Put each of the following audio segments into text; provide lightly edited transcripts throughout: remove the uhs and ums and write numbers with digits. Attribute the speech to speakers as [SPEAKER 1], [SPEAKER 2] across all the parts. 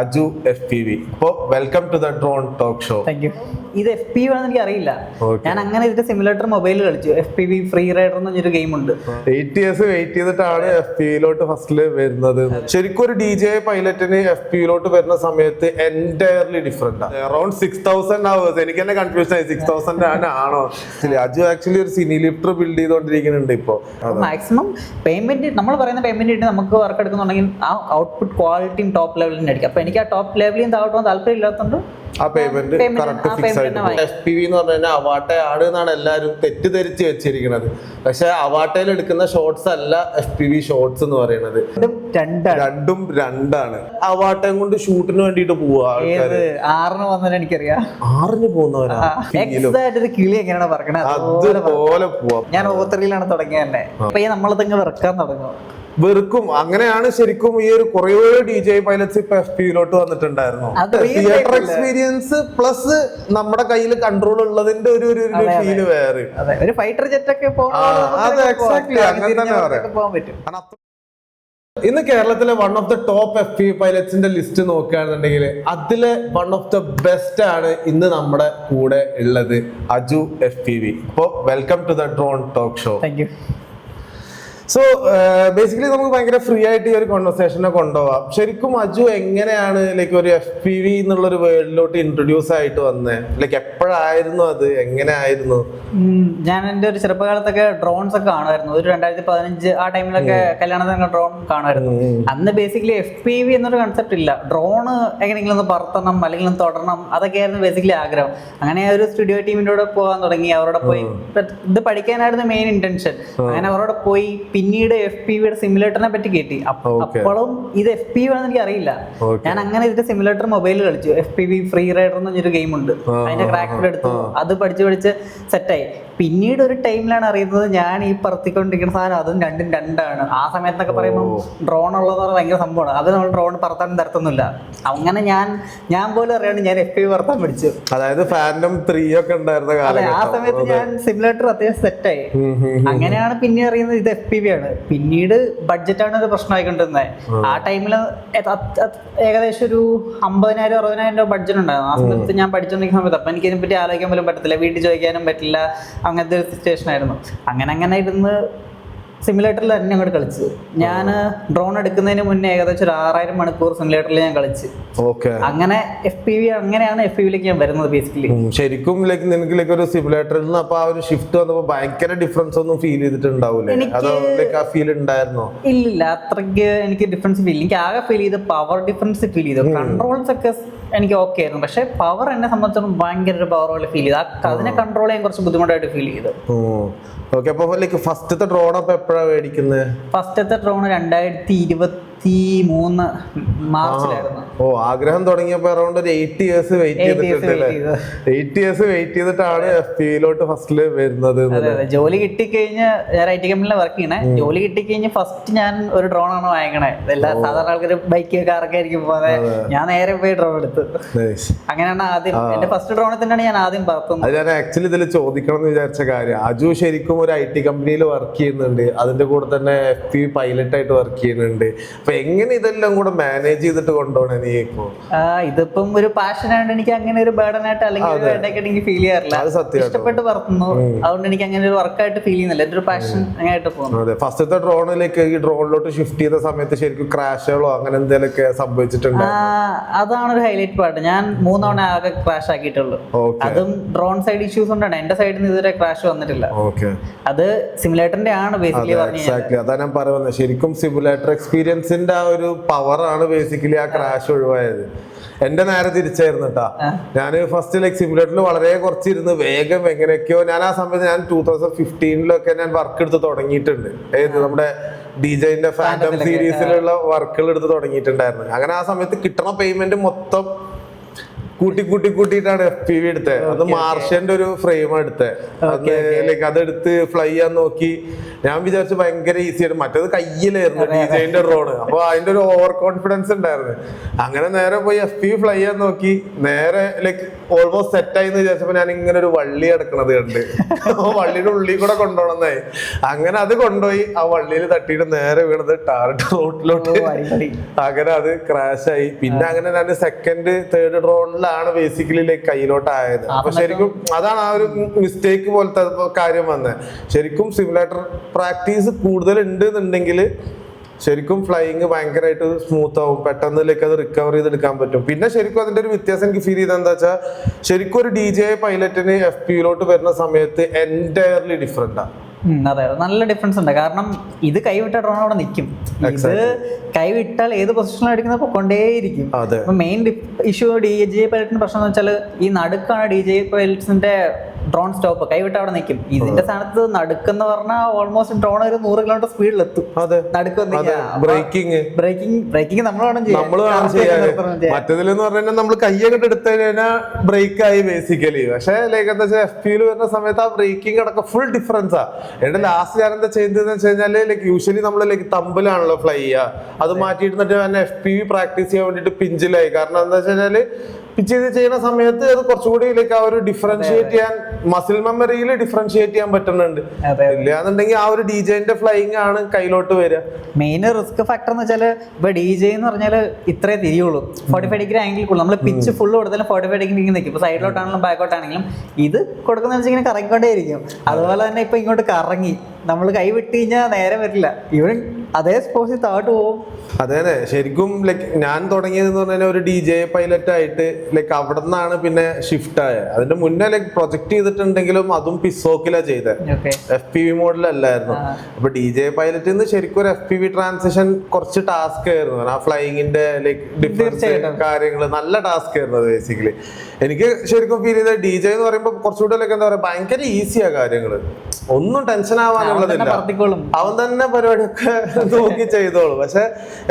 [SPEAKER 1] Aju FPV. അപ്പോൾ welcome to the drone talk show.
[SPEAKER 2] Thank you. ഇത് FPV ആണെന്ന് എനിക്ക് അറിയില്ല. ഞാൻ അങ്ങനെ ഇതിന്റെ സിമുലേറ്റർ മൊബൈലിൽ കളിച്ചു. FPV ഫ്രീ റൈഡർ എന്ന് പറഞ്ഞൊരു ഗെയിം ഉണ്ട്.
[SPEAKER 1] 8 years വെയിറ്റ് ചെയ്തിട്ടാണ് FPVയിലോട്ട് ഫസ്റ്റില് വരുന്നത്. ശരിക്കും ഒരു DJI പൈലറ്റിന് FPVയിലോട്ട് വരുന്ന സമയത്ത് എൻറ്റയർലി ഡിഫറെന്റ് ആണ്. Around 6000 hours. എനിക്ക് തന്നെ കൺഫ്യൂഷൻ ആയി, 6000 ആണോ? അജു ആക്ച്വലി ഒരു സിനി ലിഫ്റ്റർ ബിൽഡ് ചെയ്തുകൊണ്ടിരിക്കുന്നുണ്ട് ഇപ്പോ.
[SPEAKER 2] മാക്സിമം പേയ്മെന്റ് നമ്മൾ പറയുന്ന പേയ്മെന്റ് ഇട്ട് നമുക്ക് വർക്ക് എടുക്കുന്നുണ്ടെങ്കിൽ ആ ഔട്ട്പുട്ട് ക്വാളിറ്റിയും ടോപ്പ് ലെവലിൽ ആയിരിക്കും. അപ്പൊ എനിക്ക് ആ ടോപ്പ് ലെവലിൽ താഴോട്ട് താല്പര്യം ഇല്ലാത്തതുകൊണ്ട്
[SPEAKER 1] ആ പേയ്മെന്റ് കറക്റ്റ് ഫിക്സ് ആയിട്ട്. FPV എന്ന് പറഞ്ഞാൽ അവാട്ടെ ആണ് എന്നാണ് എല്ലാവരും തെറ്റിദ്ധരിച്ച് വെച്ചിരിക്കുന്നത്. പക്ഷെ അവാട്ടയിൽ എടുക്കുന്ന ഷോട്ട്സ് അല്ല FPV ഷോട്ട്സ് എന്ന് പറയുന്നത്. രണ്ടും രണ്ടാണ്. അവാട്ടയും കൊണ്ട് ഷൂട്ടിന് വേണ്ടിട്ട് പോവാ ആൾക്കാര്.
[SPEAKER 2] 6 വന്നത് എനിക്കറിയാം.
[SPEAKER 1] 6 പോകുന്നവരാ
[SPEAKER 2] കിളി എങ്ങനെയാണ് പറക്കണത്
[SPEAKER 1] അതുപോലെ പോവാം.
[SPEAKER 2] ഞാൻ ഓത്തറിയിലാണ് തുടങ്ങിയത് തന്നെ. അപ്പൊ നമ്മളതങ്ങ് വെറുക്കാൻ തുടങ്ങും.
[SPEAKER 1] വെറുക്കും. അങ്ങനെയാണ് ശരിക്കും ഈ ഒരു കുറേ DJI പൈലറ്റ്സ് ഇപ്പൊ FPVയിലോട്ട് വന്നിട്ടുണ്ടായിരുന്നു. തിയേറ്റർ എക്സ്പീരിയൻസ് പ്ലസ് നമ്മുടെ കയ്യിൽ കൺട്രോൾ ഉള്ളതിന്റെ ഒരു ഫീല് വേറെ.
[SPEAKER 2] ഒരു ഫൈറ്റർ ജെറ്റ് ഒക്കെ
[SPEAKER 1] അങ്ങനെ തന്നെ പറയാം. ഇന്ന് കേരളത്തിലെ one of the top FPV പൈലറ്റ്സിന്റെ ലിസ്റ്റ് നോക്കുകയാണെന്നുണ്ടെങ്കിൽ അതിലെ വൺ ഓഫ് ദ ബെസ്റ്റ് ആണ് ഇന്ന് നമ്മുടെ കൂടെ ഉള്ളത്, അജു FPV. അപ്പോൾ welcome to the drone talk show.
[SPEAKER 2] Thank you.
[SPEAKER 1] So basically നമുക്ക് ഭയങ്കര ഫ്രീ ആയിട്ട് ഈ ഒരു കോൺവെർസേഷനെ കൊണ്ടുപോകാം. ശരിക്കും അജു എങ്ങനെയാണ് ലൈക്ക് ഒരു FPV എന്നുള്ളൊരു വേൾഡിലോട്ട് ഇൻട്രൊഡ്യൂസ് ആയിട്ട് വന്നേ? ലൈക്ക് എപ്പോഴായിരുന്നു അത്, എങ്ങനെ ആയിരുന്നു?
[SPEAKER 2] ഞാൻ എൻ്റെ ഒരു ചെറുപ്പകാലത്തൊക്കെ ഡ്രോൺസ് ഒക്കെ കാണുമായിരുന്നു. ഒരു 2015 ആ ടൈമിലൊക്കെ കല്യാണത്തിന് ഡ്രോൺ കാണുമായിരുന്നു. അന്ന് ബേസിക്കലി FPV എന്നൊരു കൺസെപ്റ്റ് ഇല്ല. ഡ്രോണ് എങ്ങനെയെങ്കിലും ഒന്ന് പറത്തണം അല്ലെങ്കിൽ ഒന്ന് തൊടണം, അതൊക്കെയായിരുന്നു ബേസിക്കലി ആഗ്രഹം. അങ്ങനെ ഒരു സ്റ്റുഡിയോ ടീമിൻ്റെ കൂടെ പോകാൻ തുടങ്ങി. അവരോട് പോയി ഇത് പഠിക്കാനായിരുന്നു മെയിൻ ഇന്റൻഷൻ. അങ്ങനെ അവരോട് പോയി പിന്നീട് FPVയുടെ സിമുലേറ്ററിനെ പറ്റി കേട്ടി. അപ്പോഴും ഇത് FPV ആണെന്ന് എനിക്ക് അറിയില്ല. ഞാൻ അങ്ങനെ ഇതിന്റെ സിമുലേറ്റർ മൊബൈലിൽ കളിച്ചു. FPV ഫ്രീ റൈഡർ എന്ന് പറഞ്ഞൊരു ഗെയിം ഉണ്ട്. അതിന്റെ ക്രാക്ക് എടുത്തു. അത് പഠിച്ച് സെറ്റായി. പിന്നീട് ഒരു ടൈമിലാണ് അറിയുന്നത് ഞാൻ ഈ പറത്തിക്കൊണ്ടിരിക്കുന്ന സാധനം അതും രണ്ടാണ്. ആ സമയത്തൊക്കെ പറയുമ്പോൾ ഡ്രോൺ ഉള്ളതെന്ന് പറഞ്ഞാൽ ഭയങ്കര സംഭവമാണ്. അത് നമ്മൾ ഡ്രോൺ പറത്താൻ തരത്തൊന്നുമില്ല. അങ്ങനെ ഞാൻ പോലും അറിയാണ്ട് ഞാൻ FPV പറത്താൻ പഠിച്ചു.
[SPEAKER 1] അതായത് ഫാൻറ്റം 3 ഒക്കെ ഉണ്ടായിരുന്ന കാലം.
[SPEAKER 2] ആ സമയത്ത് ഞാൻ സിമുലേറ്റർ അത്യാവശ്യം സെറ്റായി. അങ്ങനെയാണ് പിന്നെ അറിയുന്നത് ഇത് FPV ആണ്. പിന്നീട് ബഡ്ജറ്റാണ് ഒരു പ്രശ്നമായിക്കൊണ്ടിരുന്നത്. ആ ടൈമിൽ ഏകദേശം ഒരു 50,000-60,000 രൂപ ബഡ്ജറ്റ് ഉണ്ടായിരുന്നു. ആ സമയത്ത് ഞാൻ പഠിച്ചുകൊണ്ടിരിക്കുന്ന സമയത്ത്. അപ്പം എനിക്ക് ഇതിനെപ്പറ്റി ആലോചിക്കാൻ പോലും പറ്റത്തില്ല, വീട്ടിൽ ചോദിക്കാനും പറ്റില്ല. അങ്ങനത്തെ ഒരു സിറ്റുവേഷൻ ആയിരുന്നു. അങ്ങനെ ഇരുന്ന് സിമുലേറ്ററിൽ തന്നെ അങ്ങോട്ട് കളിച്ചു. ഞാൻ ഡ്രോൺ എടുക്കുന്നതിന് മുന്നേ ഏകദേശം ഒരു 6000 മണിക്കൂർ സിമുലേറ്ററിൽ ഞാൻ കളിച്ചു. അങ്ങനെ FPV അങ്ങനെയാണ് FPVയിലേക്ക് ഞാൻ വരുന്നത് ബേസിക്കലി.
[SPEAKER 1] ശരിക്കും നിനക്ക് ഒരു സിമുലേറ്ററിൽ നിന്ന് അപ്പൊ ആ ഒരു ഷിഫ്റ്റ് വന്നപ്പോ ഭയങ്കര ഡിഫറൻസ് ഒന്നും ഫീൽ ചെയ്തിട്ടുണ്ടാവൂലേ? ആ ഫീൽ ഉണ്ടായിരുന്നോ?
[SPEAKER 2] ഇല്ല, അത്രയ്ക്ക് എനിക്ക് ഡിഫറൻസ് ഫീൽ. എനിക്ക് ആകെ ഫീൽ ചെയ്ത് പവർ ഡിഫറൻസ് ഫീൽ ചെയ്തു. കൺട്രോൾസ് ഒക്കെ എനിക്ക് ഓക്കെ ആയിരുന്നു. പക്ഷെ പവർ എന്നെ സംബന്ധിച്ചിടത്തോളം ഭയങ്കര ഒരു പവർ പോലെ ഫീൽ ചെയ്തു. അതിനെ കൺട്രോൾ ചെയ്യാൻ കുറച്ച് ബുദ്ധിമുട്ടായിട്ട് ഫീൽ ചെയ്തു.
[SPEAKER 1] ഫസ്റ്റത്തെ ഡ്രോൺ അപ്പൊ എപ്പോഴാണ് മേടിക്കുന്നത്?
[SPEAKER 2] ഫസ്റ്റത്തെ ഡ്രോൺ 2023 മാർച്ചിലായിരുന്നു.
[SPEAKER 1] ആഗ്രഹം തുടങ്ങിയപ്പോ അറൗണ്ട് ഒരു 8 years വെയിറ്റ് ചെയ്തിട്ടുണ്ട്. 8 years വെയിറ്റ് ചെയ്തിട്ടാണ് FPVയിലോട്ട് ഫസ്റ്റില് വരുന്നത്.
[SPEAKER 2] ജോലി കിട്ടിക്കഴിഞ്ഞ് ഞാൻ IT കമ്പനിയിലെ വർക്ക് ചെയ്യണേ. ജോലി കിട്ടിക്കഴിഞ്ഞ് ഫസ്റ്റ് ഞാൻ ഒരു ഡ്രോൺ ആണ് വാങ്ങിക്കണേ. എല്ലാ സാധാരണ ആൾക്കാർ ബൈക്ക് കാറൊക്കെ ആയിരിക്കും പോലെ ഞാൻ നേരെ പോയി ഡ്രോൺ എടുത്തു. അങ്ങനെയാണ് ആദ്യം എന്റെ ഫസ്റ്റ് ഡ്രോണിൽ തന്നെയാണ് ഞാൻ ആദ്യം പറത്തുന്നത്.
[SPEAKER 1] അത് ഞാൻ ആക്ച്വലി ഇതിൽ ചോദിക്കണം എന്ന് വിചാരിച്ച കാര്യം. അജു ശരിക്കും ഒരു IT കമ്പനിയിൽ വർക്ക് ചെയ്യുന്നുണ്ട്, അതിന്റെ കൂടെ തന്നെ FPV പൈലറ്റ് ആയിട്ട് വർക്ക് ചെയ്യുന്നുണ്ട്. അപ്പൊ എങ്ങനെ ഇതെല്ലാം കൂടെ മാനേജ് ചെയ്തിട്ട് കൊണ്ടുപോകണേ നീ?
[SPEAKER 2] ഇതിപ്പം ഒരു പാഷനായിട്ട് എനിക്ക് അങ്ങനെ ഒരു ബേർഡൻ ആയിട്ട് അല്ലെങ്കിൽ എനിക്ക് ഫീൽ ചെയ്യാറില്ല. ഇഷ്ടപ്പെട്ട് പറത്തുന്നു, അതുകൊണ്ട് എനിക്ക് അങ്ങനെ ഒരു വർക്കായിട്ട് ഫീൽ ചെയ്യുന്നില്ല. എന്റെ ഒരു പാഷൻ ആയിട്ട് പോകുന്നു.
[SPEAKER 1] ഫസ്റ്റത്തെ ഡ്രോണിലേക്ക് ഈ ഡ്രോണിലോട്ട് ഷിഫ്റ്റ് ചെയ്ത സമയത്ത് ശരിക്കും ക്രാഷുകളോ അങ്ങനെ എന്തെങ്കിലുമൊക്കെ സംഭവിച്ചിട്ടുണ്ട്?
[SPEAKER 2] അതാണ് ഒരു ഹൈലൈറ്റ് പാർട്ട്. ഞാൻ 3 തവണ ആകെ ക്രാഷ് ആക്കിയിട്ടുള്ളൂ. അതും ഡ്രോൺ സൈഡ് ഇഷ്യൂസ് കൊണ്ടാണ്. എന്റെ സൈഡിൽ നിന്ന് ഇതുവരെ ക്രാഷ് വന്നിട്ടില്ല. അത് സിമുലേറ്ററിന്റെ ആണ് ബേസിക്കലി പറഞ്ഞത്.
[SPEAKER 1] അതാ ഞാൻ പറയുന്നത്. ശരിക്കും സിമുലേറ്റർ എക്സ്പീരിയൻസിന്റെ ആ ഒരു പവറാണ് ബേസിക്കലി ആ ക്രാഷ് ഒഴിവായത്. എന്റെ നേരെ തിരിച്ചായിരുന്നു കേട്ടാ. ഞാൻ ഫസ്റ്റ് സിമുലേറ്ററിൽ വളരെ കുറച്ചിരുന്ന് വേഗം എങ്ങനെയൊക്കെയോ ഞാൻ ആ സമയത്ത് 2015 ഞാൻ വർക്ക് എടുത്ത് തുടങ്ങിയിട്ടുണ്ട്. നമ്മുടെ DJIന്റെ ഫാൻറ്റം സീരീസിലുള്ള വർക്കുകൾ എടുത്ത് തുടങ്ങിയിട്ടുണ്ടായിരുന്നു. അങ്ങനെ ആ സമയത്ത് കിട്ടണ പേയ്മെന്റ് മൊത്തം കൂട്ടിയിട്ടാണ് FPV എടുത്തത്. അത് മാർഷ്യന്റെ ഒരു ഫ്രെയിം എടുത്തത്. ലൈക്ക് അതെടുത്ത് ഫ്ലൈ ചെയ്യാൻ നോക്കി. ഞാൻ വിചാരിച്ചു ഭയങ്കര ഈസി ആയിട്ട്, മറ്റേത് കയ്യിലായിരുന്നു ഡിജൈന്റെ ഡ്രോണ്. അപ്പൊ അതിന്റെ ഒരു ഓവർ കോൺഫിഡൻസ് ഉണ്ടായിരുന്നു. അങ്ങനെ നേരെ പോയി FPV ഫ്ലൈ ചെയ്യാൻ നോക്കി. നേരെ ലൈക്ക് ഓൾമോസ്റ്റ് സെറ്റായി എന്ന് വിചാരിച്ചപ്പോ ഞാൻ ഇങ്ങനെ ഒരു വള്ളി കിടക്കണത് കണ്ട് വള്ളിയുടെ ഉള്ളിൽ കൂടെ കൊണ്ടുപോകണമെന്നായി. അങ്ങനെ അത് കൊണ്ടുപോയി ആ വള്ളിയിൽ തട്ടിയിട്ട് നേരെ വീണത് ടാർഗറ്റ് റോട്ടിലോട്ട്. അങ്ങനെ അത് ക്രാഷ് ആയി. പിന്നെ അങ്ങനെ ഞാൻ സെക്കൻഡ് തേർഡ് ഡ്രോണിലാണ് ബേസിക്കലി ലൈക്ക് കയ്യിലോട്ടായത്. അപ്പൊ ശരിക്കും അതാണ് ആ ഒരു മിസ്റ്റേക്ക് പോലത്തെ കാര്യം വന്നത്. ശരിക്കും സിമുലേറ്റർ പ്രാക്ടീസ് കൂടുതൽ ഉണ്ട് എന്നുണ്ടെങ്കിൽ ശരിക്കും ഫ്ലൈയിങ് ഭയങ്കരമായിട്ട് സ്മൂത്ത് ആവും. പെട്ടെന്നിലേക്ക് അത് റിക്കവർ ചെയ്തെടുക്കാൻ പറ്റും. പിന്നെ ശരിക്കും അതിന്റെ ഒരു വ്യത്യാസം എനിക്ക് ഫീൽ ചെയ്തത് എന്താ വെച്ചാൽ, ശരിക്കും ഒരു DJI പൈലറ്റിന് FPVയിലോട്ട് വരുന്ന സമയത്ത് എൻറ്റയർലി ഡിഫറെന്റാണ്.
[SPEAKER 2] അതെ, നല്ല ഡിഫറൻസ് ഉണ്ട്. കാരണം ഇത് കൈവിട്ട ഡ്രോൺ അവിടെ നിൽക്കും. ഇത് കൈവിട്ടാൽ ഏത് പൊസിഷനിൽ അടിക്കുന്നത് കൊണ്ടേയിരിക്കും. മെയിൻ ഇഷ്യൂ DJI പൈലറ്റിന് പ്രശ്നം എന്ന് വെച്ചാൽ ഈ നടുക്കാണ് DJI പൈലറ്റ്സിന്റെ ഡ്രോൺ സ്റ്റോപ്പ്. കൈവിട്ട് അവിടെ നിൽക്കും. ഇതിന്റെ സ്ഥാനത്ത് നടുക്കെന്ന് പറഞ്ഞാൽ ഓൾമോസ്റ്റ് ഡ്രോൺ ഒരു 100 കിലോമീറ്റർ സ്പീഡിൽ എത്തും. ബ്രേക്കിംഗ് നമ്മൾ വേണം ചെയ്യാൻ.
[SPEAKER 1] മറ്റേതിലെന്ന് പറഞ്ഞാൽ നമ്മൾ കയ്യൊക്കെ എടുത്തു കഴിഞ്ഞാൽ ബ്രേക്ക് ആയി ബേസിക്കലി. പക്ഷെ ലൈക്ക് എന്താ വെച്ചാൽ FPVയിൽ വരുന്ന സമയത്ത് ആ ബ്രേക്കിംഗ് അടക്കം ഫുൾ ഡിഫറൻസാ. എന്നിട്ട് ലാസ്റ്റ് ഞാൻ എന്താ ചെയ്യുന്നതെന്ന് വെച്ച് കഴിഞ്ഞാല് ലൈക്ക് യൂഷ്വലി നമ്മൾ ലൈക്ക് തമ്പിലാണല്ലോ ഫ്ലൈ ചെയ്യുക. അത് മാറ്റിയിട്ട് തന്നെ FPV പ്രാക്ടീസ് ചെയ്യാൻ വേണ്ടിട്ട് പിഞ്ചിലായി. കാരണം എന്താ വെച്ച് കഴിഞ്ഞാല് പിച്ച് ചെയ്ത് ചെയ്യുന്ന സമയത്ത് അത് കുറച്ചുകൂടി ലൈക്ക് ആ ഒരു ഡിഫറൻഷിയേറ്റ് ചെയ്യാൻ, മസിൽ മെമ്മറിയിൽ ഡിഫറൻഷിയേറ്റ് ചെയ്യാൻ പറ്റുന്നുണ്ട്. ഇല്ലാന്നുണ്ടെങ്കിൽ ആ ഒരു DJIന്റെ ഫ്ലൈയിങ് ആണ് കയ്യിലോട്ട് വരിക.
[SPEAKER 2] മെയിൻ റിസ്ക് ഫാക്ടർ എന്ന് വെച്ചാൽ ഇപ്പൊ DJI എന്ന് പറഞ്ഞാൽ ഇത്രേ തിരിയുള്ളൂ. 45 ഡിഗ്രി ആംഗിൾ കൂടുതൽ നമ്മൾ പിച്ച് ഫുള്ള് കൊടുത്താലും 45 ഡിഗ്രി നിൽക്കും. ഇപ്പൊ സൈഡിലോട്ടാണെങ്കിലും ബാക്കോട്ടാണെങ്കിലും ഇത് കൊടുക്കുന്ന വെച്ചാൽ ഇങ്ങനെ കറങ്ങിക്കൊണ്ടേയിരിക്കും. അതുപോലെ തന്നെ ഇപ്പൊ ഇങ്ങോട്ട് കറങ്ങി നമ്മൾ കൈ വിട്ട് കഴിഞ്ഞാൽ നേരെ വരില്ല. ഇവൻ അതേ സ്പോർട്സിൽ താഴോട്ട് പോകും.
[SPEAKER 1] അതെ ശരിക്കും ലൈക്ക് ഞാൻ തുടങ്ങിയത് പറഞ്ഞാൽ ഒരു DJI പൈലറ്റ് ആയിട്ട് ലൈക്ക് അവിടെ നിന്നാണ് പിന്നെ ഷിഫ്റ്റ് ആയത്. അതിന്റെ മുന്നേ ലൈക്ക് പ്രൊജക്ട് ചെയ്തിട്ടുണ്ടെങ്കിലും അതും പിസോക്കിലാ ചെയ്തത്, FPV മോഡലല്ലായിരുന്നു. അപ്പൊ DJI പൈലറ്റിൽ നിന്ന് ശരിക്കും ഒരു FPV ട്രാൻസിഷൻ കുറച്ച് ടാസ്ക് ആയിരുന്നു. ആ ഫ്ലൈയിങ്ങിന്റെ ലൈക്ക് ഡിഫറൻസ് കാര്യങ്ങൾ നല്ല ടാസ്ക് ആയിരുന്നു അത് ബേസിക്കലി. എനിക്ക് ശരിക്കും ഫീൽ ചെയ്ത DJI എന്ന് പറയുമ്പോൾ കുറച്ചുകൂടെ ലൈക്ക് എന്താ പറയാ ഭയങ്കര ഈസിയാ കാര്യങ്ങള്. ഒന്നും ടെൻഷൻ ആവാനുള്ളതില്ല. അവൻ തന്നെ പരിപാടിയൊക്കെ നോക്കി ചെയ്തോളൂ. പക്ഷെ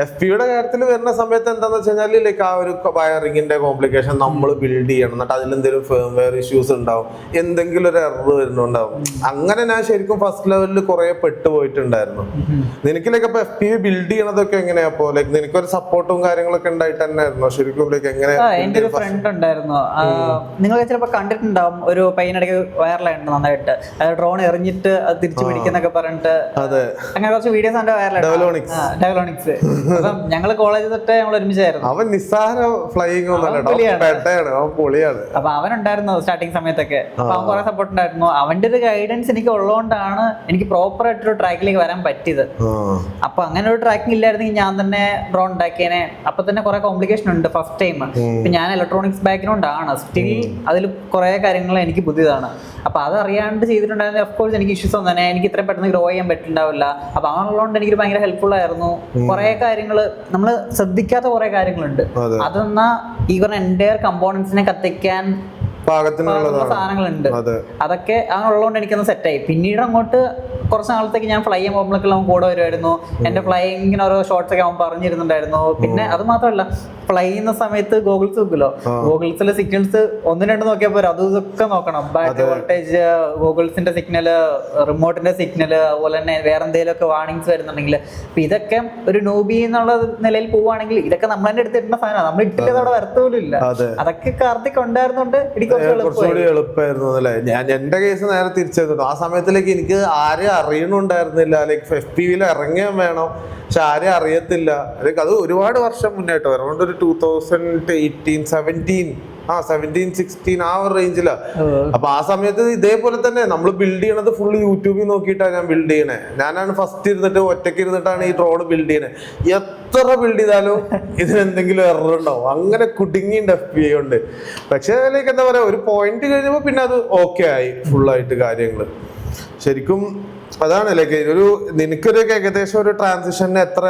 [SPEAKER 1] FPVയുടെ കാര്യത്തിൽ വരുന്ന സമയത്ത് എന്താന്ന് വെച്ച് കഴിഞ്ഞാൽ ലൈക്ക് ആ ഒരു വയറിങ്ങിന്റെ കോംപ്ലിക്കേഷൻ നമ്മൾ ബിൽഡ് ചെയ്യണം. എന്നിട്ട് അതിലെന്തെങ്കിലും ഫേംവെയർ ഇഷ്യൂസ് ഉണ്ടാവും, എന്തെങ്കിലും ഒരു എറർ വരുന്നുണ്ടാവും. അങ്ങനെ ഞാൻ ശരിക്കും ഫസ്റ്റ് ലെവലിൽ കുറെ പെട്ടുപോയിട്ടുണ്ടായിരുന്നു. നിനക്ക് ലൈക്ക് അപ്പൊ FPV ബിൽഡ് ചെയ്യണതൊക്കെ എങ്ങനെയാ? അപ്പോ ലൈക്ക് നിനക്കൊരു സപ്പോർട്ടും കാര്യങ്ങളൊക്കെ ഉണ്ടായിട്ട് തന്നെ ആയിരുന്നു ശരിക്കും ലൈക്ക് എങ്ങനെ?
[SPEAKER 2] എന്റെ ഒരു ഫ്രണ്ട് ഉണ്ടായിരുന്നു, നിങ്ങൾ ചിലപ്പോ കണ്ടിട്ടുണ്ടാവും, ഒരു പയ്യനിടയ്ക്ക് വൈറലായിട്ടുണ്ട് നന്നായിട്ട്. ഡ്രോൺ എറിഞ്ഞിട്ട് അത് തിരിച്ചു പിടിക്കുന്നൊക്കെ പറഞ്ഞിട്ട് അങ്ങനെ കുറച്ച് വീഡിയോസ് ഉണ്ട് ഡെവലോണിക്സ്. അപ്പം ഞങ്ങള് കോളേജിൽ തൊട്ട് ഞങ്ങൾ ഒരുമിച്ചായിരുന്നു.
[SPEAKER 1] അവൻ നിസ്സാര ഫ്ലൈയിങ് പൊളിയാണ്.
[SPEAKER 2] അപ്പൊ അവനുണ്ടായിരുന്നു സ്റ്റാർട്ടിങ് സമയത്തൊക്കെ. അപ്പൊ അവൻ കുറെ സപ്പോർട്ട് ഉണ്ടായിരുന്നു. അവന്റെ ഒരു ഗൈഡൻസ് എനിക്ക് ഉള്ളതുകൊണ്ടാണ് എനിക്ക് പ്രോപ്പർ ആയിട്ടൊരു ട്രാക്കിലേക്ക് വരാൻ പറ്റിയത്. അപ്പൊ അങ്ങനെ ഒരു ട്രാക്കിംഗ് ഇല്ലായിരുന്നെങ്കിൽ ഞാൻ തന്നെ ഡ്രോൺ ഉണ്ടാക്കിയേനെ. അപ്പൊ തന്നെ കുറെ കോംപ്ലിക്കേഷൻ ഉണ്ട് ഫസ്റ്റ് ടൈം. ഇപ്പൊ ഞാൻ ഇലക്ട്രോണിക്സ് ബാക്ക്ഗ്രൗണ്ട് ആണ്, സ്റ്റിൽ അതിൽ കുറെ കാര്യങ്ങൾ എനിക്ക് പുതിയതാണ്. അപ്പൊ അത് അറിയാണ്ട് ചെയ്തിട്ടുണ്ടായിരുന്ന ഓഫ്കോഴ്സ് എനിക്ക് ഇഷ്യൂസ് തന്നെ, എനിക്ക് ഇത്രയും പെട്ടെന്ന് ഗ്രോ ചെയ്യാൻ പറ്റുന്നുണ്ടാവില്ല. അപ്പൊ അങ്ങനെയുള്ളതുകൊണ്ട് എനിക്ക് ഭയങ്കര ഹെൽപ്ഫുൾ ആയിരുന്നു. കുറെ കാര്യങ്ങള് നമ്മള് ശ്രദ്ധിക്കാത്ത കുറെ കാര്യങ്ങളുണ്ട്. അതെന്നാ ഈ പറഞ്ഞ എൻ്റയർ കമ്പോണൻസിനെ കത്തിക്കാൻ സാധനങ്ങളുണ്ട്. അതൊക്കെ അങ്ങനെയുള്ളതുകൊണ്ട് എനിക്കൊന്ന് സെറ്റായി. പിന്നീട് അങ്ങോട്ട് കുറച്ച് നാളത്തേക്ക് ഞാൻ ഫ്ലൈ ചെയ്യാൻ പോകുമ്പോഴൊക്കെ അവൻ കൂടെ വരുമായിരുന്നു. എന്റെ ഫ്ലൈയിങ്ങിന് ഓരോ ഷോർട്സ് ഒക്കെ അവൻ പറഞ്ഞിരുന്നുണ്ടായിരുന്നു. പിന്നെ അത് മാത്രമല്ല, ഫ്ലൈ ചെയ്യുന്ന സമയത്ത് ഗോഗിൾസ് വെക്കുമല്ലോ, ഗോഗിൾസിലെ സിഗ്നൽസ് ഒന്ന് രണ്ട് നോക്കിയാൽ പോരാ, അതൊക്കെ നോക്കണം. ബാറ്ററി വോൾട്ടേജ്, ഗോഗിൾസിന്റെ സിഗ്നല്, റിമോട്ടിന്റെ സിഗ്നല്, അതുപോലെ തന്നെ വേറെ എന്തെങ്കിലും ഒക്കെ വാർണിംഗ്സ് വരുന്നുണ്ടെങ്കിൽ. അപ്പൊ ഇതൊക്കെ ഒരു നൂബി എന്നുള്ള നിലയിൽ പോവുകയാണെങ്കിൽ ഇതൊക്കെ നമ്മൾ തന്നെ എടുത്തിട്ടുള്ള സാധനമാണ്. നമ്മൾ ഇട്ടിട്ട് അവിടെ വരത്തോലും ഇല്ല. അതൊക്കെ കാർത്തിക് ഉണ്ടായിരുന്നോണ്ട് എനിക്ക്
[SPEAKER 1] കുറച്ചുകൂടി എളുപ്പമായിരുന്നു അല്ലേ? ഞാൻ എന്റെ കേസ് നേരെ തിരിച്ചായിരുന്നു. ആ സമയത്തിലേക്ക് എനിക്ക് ആരെയും അറിയണുണ്ടായിരുന്നില്ല. ലൈക്ക് FPVയിൽ ഇറങ്ങിയാൻ വേണം, പക്ഷെ ആരെയും അറിയത്തില്ല. ലൈക്ക് അത് ഒരുപാട് വർഷം മുന്നേട്ടോ, അറൗണ്ട് ഒരു 2018, 17, 16 ആ ഒരു റേഞ്ചിലാ. അപ്പൊ ആ സമയത്ത് ഇതേപോലെ തന്നെ നമ്മൾ ബിൽഡ് ചെയ്യണത് ഫുള്ള് യൂട്യൂബിൽ നോക്കിയിട്ടാണ് ഞാൻ ബിൽഡ് ചെയ്യണേ. ഞാനാണ് ഫസ്റ്റ് ഇരുന്നിട്ട് ഒറ്റയ്ക്ക് ഇരുന്നിട്ടാണ് ഈ ഡ്രോൺ ബിൽഡ് ചെയ്യണേ. എത്ര ബിൽഡ് ചെയ്താലും ഇതിനെന്തെങ്കിലും എറർ ഉണ്ടാവും. അങ്ങനെ കുടുങ്ങിണ്ട് FPV ഉണ്ട്. പക്ഷെ അതിലേക്ക് എന്താ പറയാ, ഒരു പോയിന്റ് കഴിഞ്ഞപ്പോ പിന്നെ അത് ഓക്കെ ആയി ഫുള്ളായിട്ട് കാര്യങ്ങള്. ശരിക്കും അതാണ് ലൈക്ക് ഒരു നിനക്കൊരു ഏകദേശം ഒരു ട്രാൻസിഷന് എത്ര